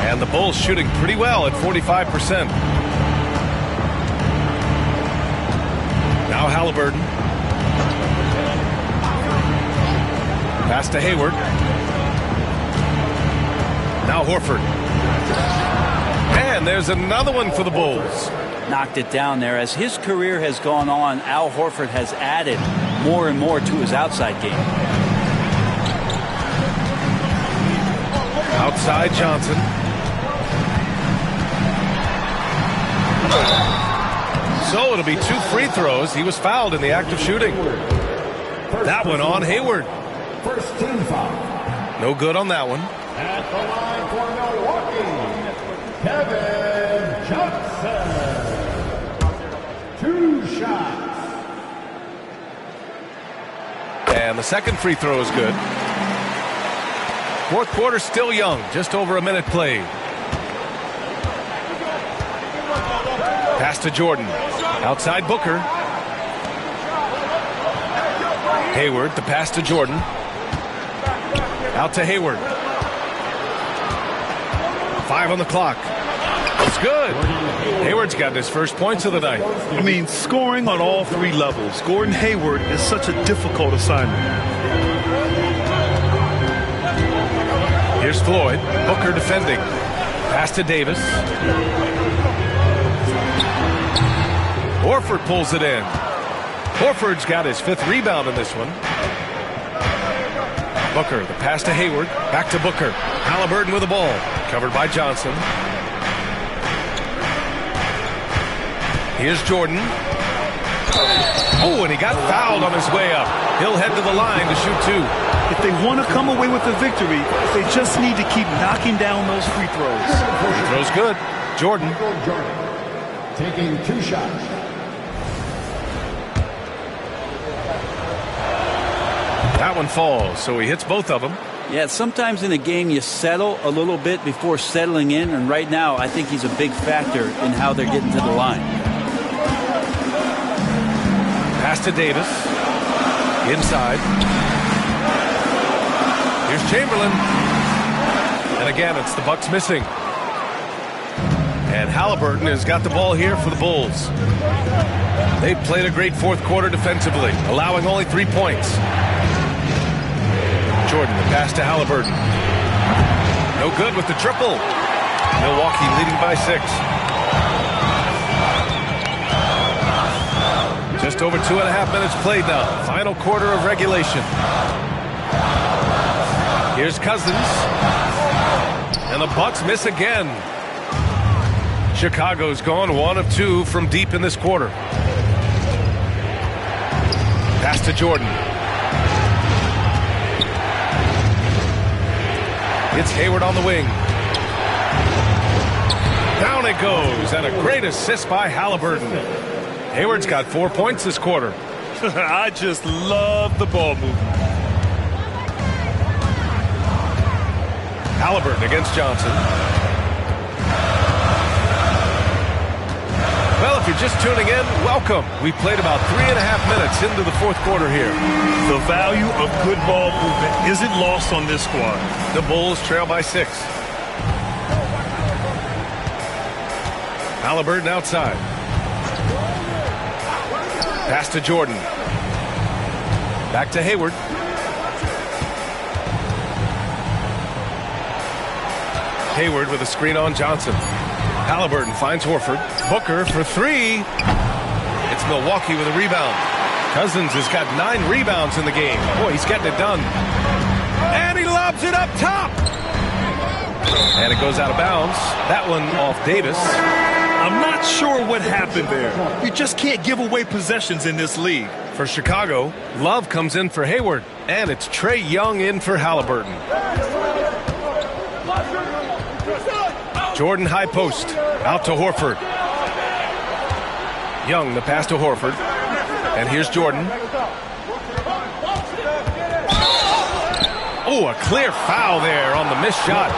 And the Bulls shooting pretty well at 45%. Now Halliburton. Pass to Hayward. Now Horford. And there's another one for the Bulls. Knocked it down there. As his career has gone on, Al Horford has added more and more to his outside game. Outside Johnson. So it'll be 2 free throws. He was fouled in the act of shooting. That one on Hayward. First team foul. No good on that one. At the line for Milwaukee, Kevin Johnson. 2 shots. And the second free throw is good. Fourth quarter still young. Just over a minute played. Pass to Jordan. Outside Booker. Hayward, the pass to Jordan. Out to Hayward. 5 on the clock. It's good. Hayward's got his first points of the night. I mean, scoring on all three levels. Gordon Hayward is such a difficult assignment. Here's Floyd. Booker defending. Pass to Davis. Horford pulls it in. Horford's got his 5th rebound in this one. Booker, the pass to Hayward. Back to Booker. Haliburton with the ball. Covered by Johnson. Here's Jordan. Oh, and he got fouled on his way up. He'll head to the line to shoot 2. If they want to come away with a victory, they just need to keep knocking down those free throws. Free throws good. Jordan. Taking 2 shots. That one falls, so he hits both of them. Yeah, sometimes in a game you settle a little bit before settling in, and right now I think he's a big factor in how they're getting to the line. Pass to Davis. Inside. Here's Chamberlain. And again, it's the Bucks missing. And Haliburton has got the ball here for the Bulls. They played a great 4th quarter defensively, allowing only 3 points. Jordan, the pass to Haliburton. No good with the triple. Milwaukee leading by 6. Just over 2.5 minutes played now. Final quarter of regulation. Here's Cousins. And the Bucks miss again. Chicago's gone 1 of 2 from deep in this quarter. Pass to Jordan. It's Hayward on the wing. Down it goes, and a great assist by Haliburton. Hayward's got 4 points this quarter. I just love the ball movement. Haliburton against Johnson. Well, if you're just tuning in, welcome. We played about 3.5 minutes into the 4th quarter here. The value of good ball movement isn't lost on this squad. The Bulls trail by 6. Haliburton outside. Pass to Jordan. Back to Hayward. Hayward with a screen on Johnson. Haliburton finds Horford. Booker for 3. It's Milwaukee with a rebound. Cousins has got 9 rebounds in the game. Boy, he's getting it done. And he lobs it up top. And it goes out of bounds. That one off Davis. I'm not sure what happened there. You just can't give away possessions in this league. For Chicago, Love comes in for Hayward. And it's Trae Young in for Haliburton. Jordan high post. Out to Horford. Young, the pass to Horford. And here's Jordan. Oh, a clear foul there on the missed shot.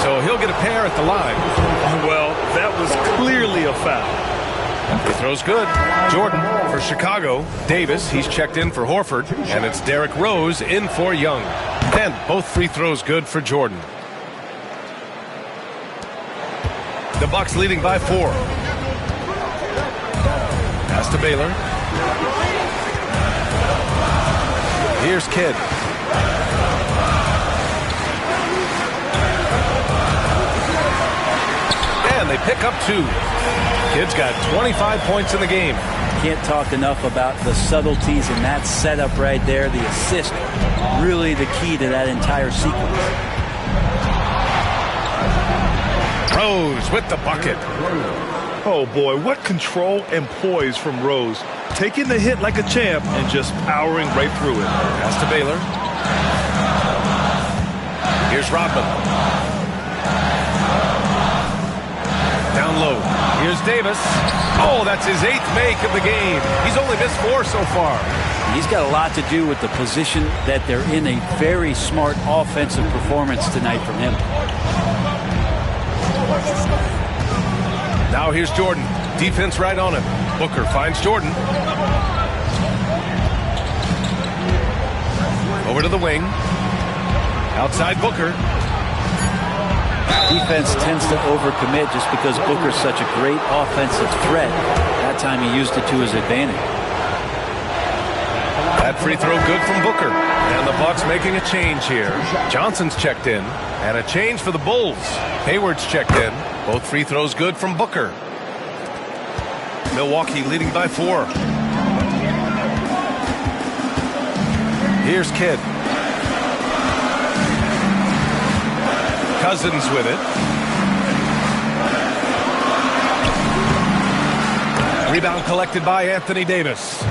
So he'll get a pair at the line. Well, that was clearly a foul. Free throw's good. Jordan for Chicago. Davis, he's checked in for Horford. And it's Derrick Rose in for Young. And both free throws good for Jordan. The Bucks leading by 4. Pass to Baylor. Here's Kidd. And they pick up 2. Kidd's got 25 points in the game. Can't talk enough about the subtleties in that setup right there. The assist, really the key to that entire sequence. Rose with the bucket. Oh, boy, what control and poise from Rose. Taking the hit like a champ and just powering right through it. Pass to Baylor. Here's Rodman. Down low. Here's Davis. Oh, that's his 8th make of the game. He's only missed 4 so far. He's got a lot to do with the position that they're in. A very smart offensive performance tonight from him. Now here's Jordan. Defense right on him. Booker finds Jordan. Over to the wing. Outside Booker. Defense tends to overcommit just because Booker's such a great offensive threat. That time he used it to his advantage. That free throw good from Booker. And the Bucks making a change here. Johnson's checked in. And a change for the Bulls. Hayward's checked in. Both free throws good from Booker. Milwaukee leading by 4. Here's Kidd. Cousins with it. Rebound collected by Anthony Davis.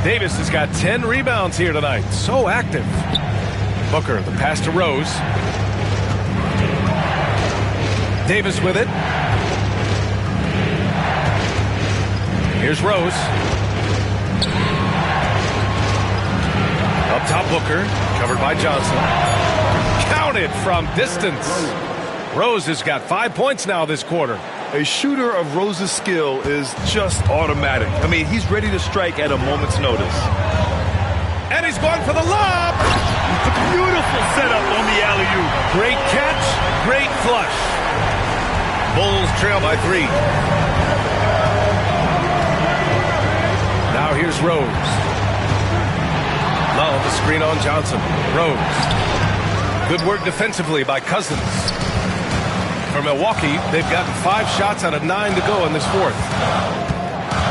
Davis has got 10 rebounds here tonight. So active. Booker, the pass to Rose. Davis with it. Here's Rose. Up top, Booker. Covered by Johnson. Counted from distance. Rose has got 5 points now this quarter. A shooter of Rose's skill is just automatic. I mean, he's ready to strike at a moment's notice. And he's going for the lob. Beautiful setup on the alley-oop. Great catch, great flush. Bulls trail by 3. Now here's Rose. Love the screen on Johnson. Rose. Good work defensively by Cousins. For Milwaukee, they've gotten 5 shots out of 9 to go in this fourth.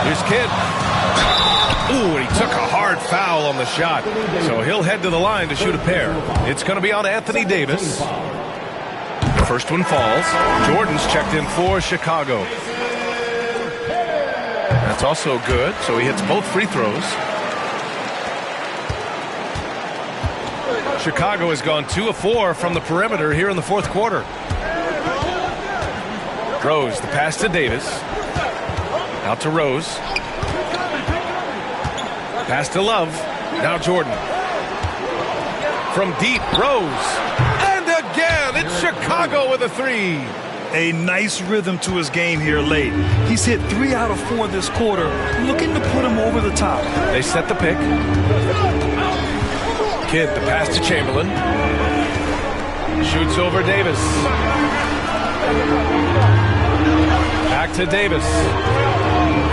Here's Kidd. Ooh, and he took a hard foul on the shot. So he'll head to the line to shoot a pair. It's going to be on Anthony Davis. The first one falls. Jordan's checked in for Chicago. That's also good, so he hits both free throws. Chicago has gone 2 of 4 from the perimeter here in the fourth quarter. Rose, the pass to Davis. Out to Rose. Pass to Love. Now Jordan. From deep, Rose. And again, it's Chicago with a 3. A nice rhythm to his game here late. He's hit 3 out of 4 this quarter, looking to put him over the top. They set the pick. Kidd, the pass to Chamberlain. Shoots over Davis. Back to Davis.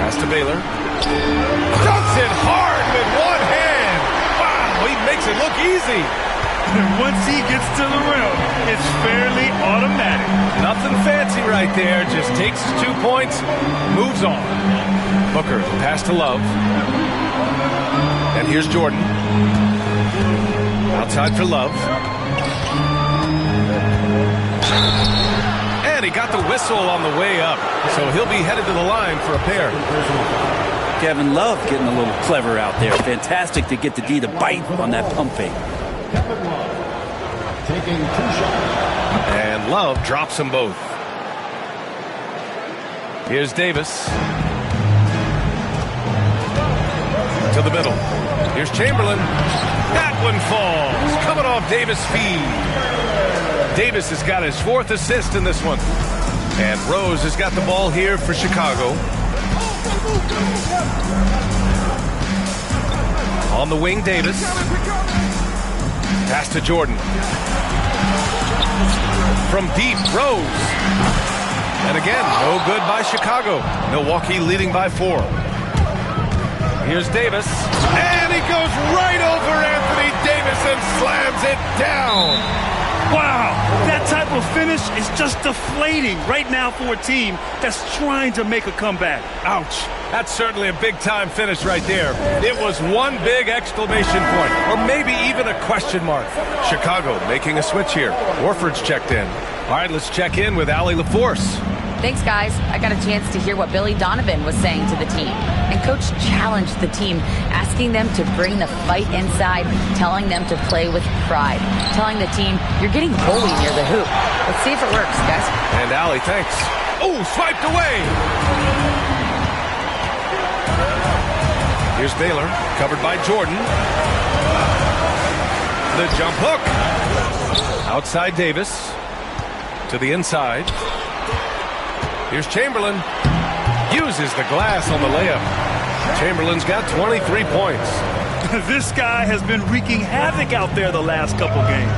Pass to Baylor. Dunks it hard with one hand. Wow, he makes it look easy. And once he gets to the rim, it's fairly automatic. Nothing fancy right there. Just takes his 2 points, moves on. Booker, pass to Love. And here's Jordan. Outside for Love. And he got the whistle on the way up. So he'll be headed to the line for a pair. Kevin Love getting a little clever out there. Fantastic to get the D to bite on that pump fake. Kevin Love taking 2 shots. And Love drops them both. Here's Davis. To the middle. Here's Chamberlain. That one falls. Coming off Davis' feed. Davis has got his 4th assist in this one. And Rose has got the ball here for Chicago. On the wing, Davis. Pass to Jordan. From deep, Rose. And again, no good by Chicago. Milwaukee leading by 4. Here's Davis. And he goes right over Anthony Davis and slams it down. Wow, that type of finish is just deflating right now for a team that's trying to make a comeback. Ouch. That's certainly a big-time finish right there. It was one big exclamation point, or maybe even a question mark. Chicago making a switch here. Warford's checked in. All right, let's check in with Allie LaForce. Thanks, guys. I got a chance to hear what Billy Donovan was saying to the team. And Coach challenged the team, asking them to bring the fight inside, telling them to play with pride, telling the team, you're getting bullied near the hoop. Let's see if it works, guys. And Allie, thanks. Oh, swiped away. Here's Baylor, covered by Jordan. The jump hook. Outside Davis. To the inside. Here's Chamberlain. Uses the glass on the layup. Chamberlain's got 23 points. This guy has been wreaking havoc out there the last couple games.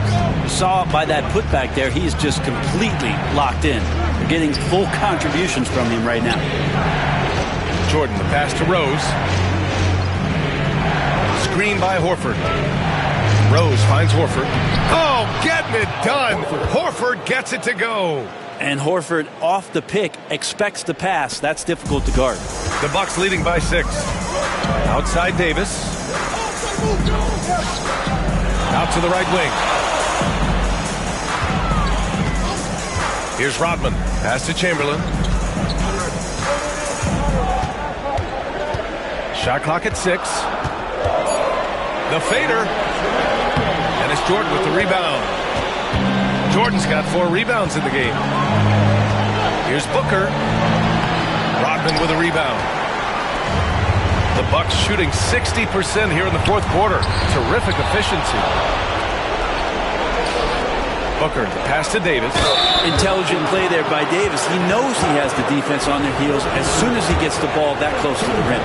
You saw by that putback there, he's just completely locked in. You're getting full contributions from him right now. Jordan, the pass to Rose. Screen by Horford. Rose finds Horford. Oh, getting it done. Horford gets it to go. And Horford off the pick expects the pass. That's difficult to guard. The Bucks leading by 6. Outside Davis. Out to the right wing. Here's Rodman. Pass to Chamberlain. Shot clock at 6. The fader. And it's Jordan with the rebound. Jordan's got 4 rebounds in the game. Here's Booker. Rodman with a rebound. The Bucks shooting 60% here in the fourth quarter. Terrific efficiency. Booker, the pass to Davis. Intelligent play there by Davis. He knows he has the defense on their heels as soon as he gets the ball that close to the rim.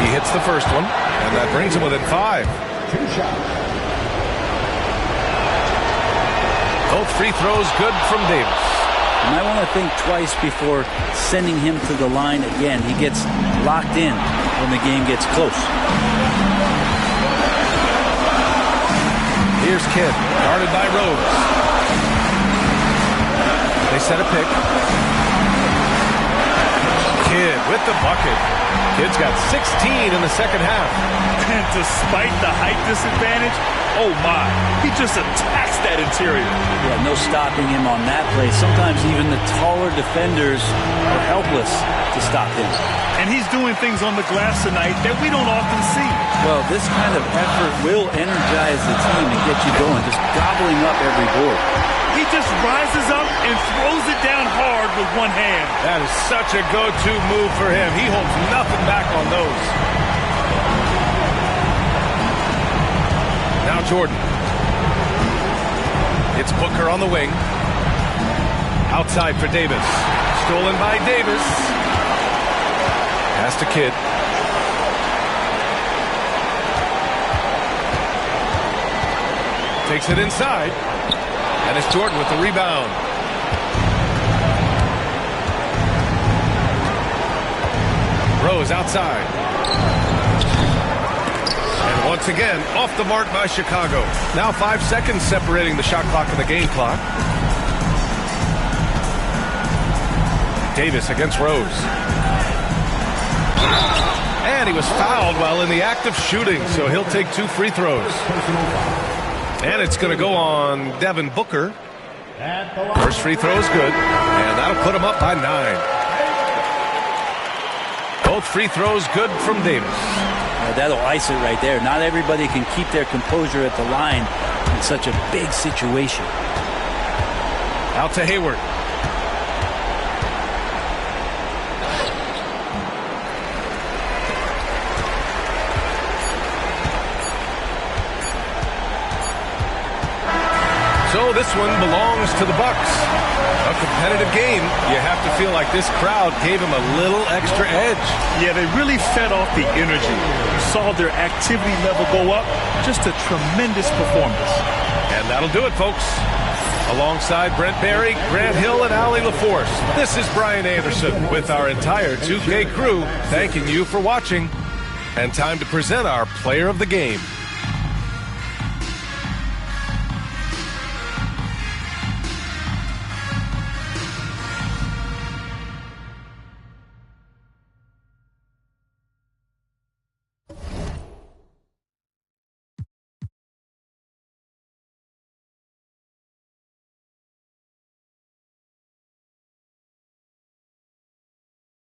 He hits the first one, and that brings him within 5. 2 shots. Both free throws good from Davis. You might want to think twice before sending him to the line again. He gets locked in when the game gets close. Here's Kidd, guarded by Rose. They set a pick. Kidd with the bucket. Kidd's got 16 in the second half. And despite the height disadvantage, oh my, he just attacks that interior. Yeah, no stopping him on that play. Sometimes even the taller defenders are helpless to stop him. And he's doing things on the glass tonight that we don't often see. Well, this kind of effort will energize the team and get you going, just gobbling up every board. He just rises up and throws it down hard with one hand. That is such a go-to move for him. He holds nothing back on those. Now Jordan. It's Booker on the wing. Outside for Davis. Stolen by Davis. Pass to Kidd. Takes it inside. And it's Jordan with the rebound. Rose outside. And once again, off the mark by Chicago. Now 5 seconds separating the shot clock and the game clock. Davis against Rose. And he was fouled while in the act of shooting, so he'll take 2 free throws. And it's going to go on Devin Booker. First free throw is good, and that'll put him up by 9. Both free throws good from Davis. That'll ice it right there. Not everybody can keep their composure at the line in such a big situation. Out to Hayward. So this one belongs to the Bucks. A competitive game. You have to feel like this crowd gave him a little extra edge. Yeah, they really fed off the energy. You saw their activity level go up. Just a tremendous performance. And that'll do it, folks. Alongside Brent Barry, Grant Hill, and Allie LaForce, this is Brian Anderson with our entire 2K crew thanking you for watching. And time to present our player of the game.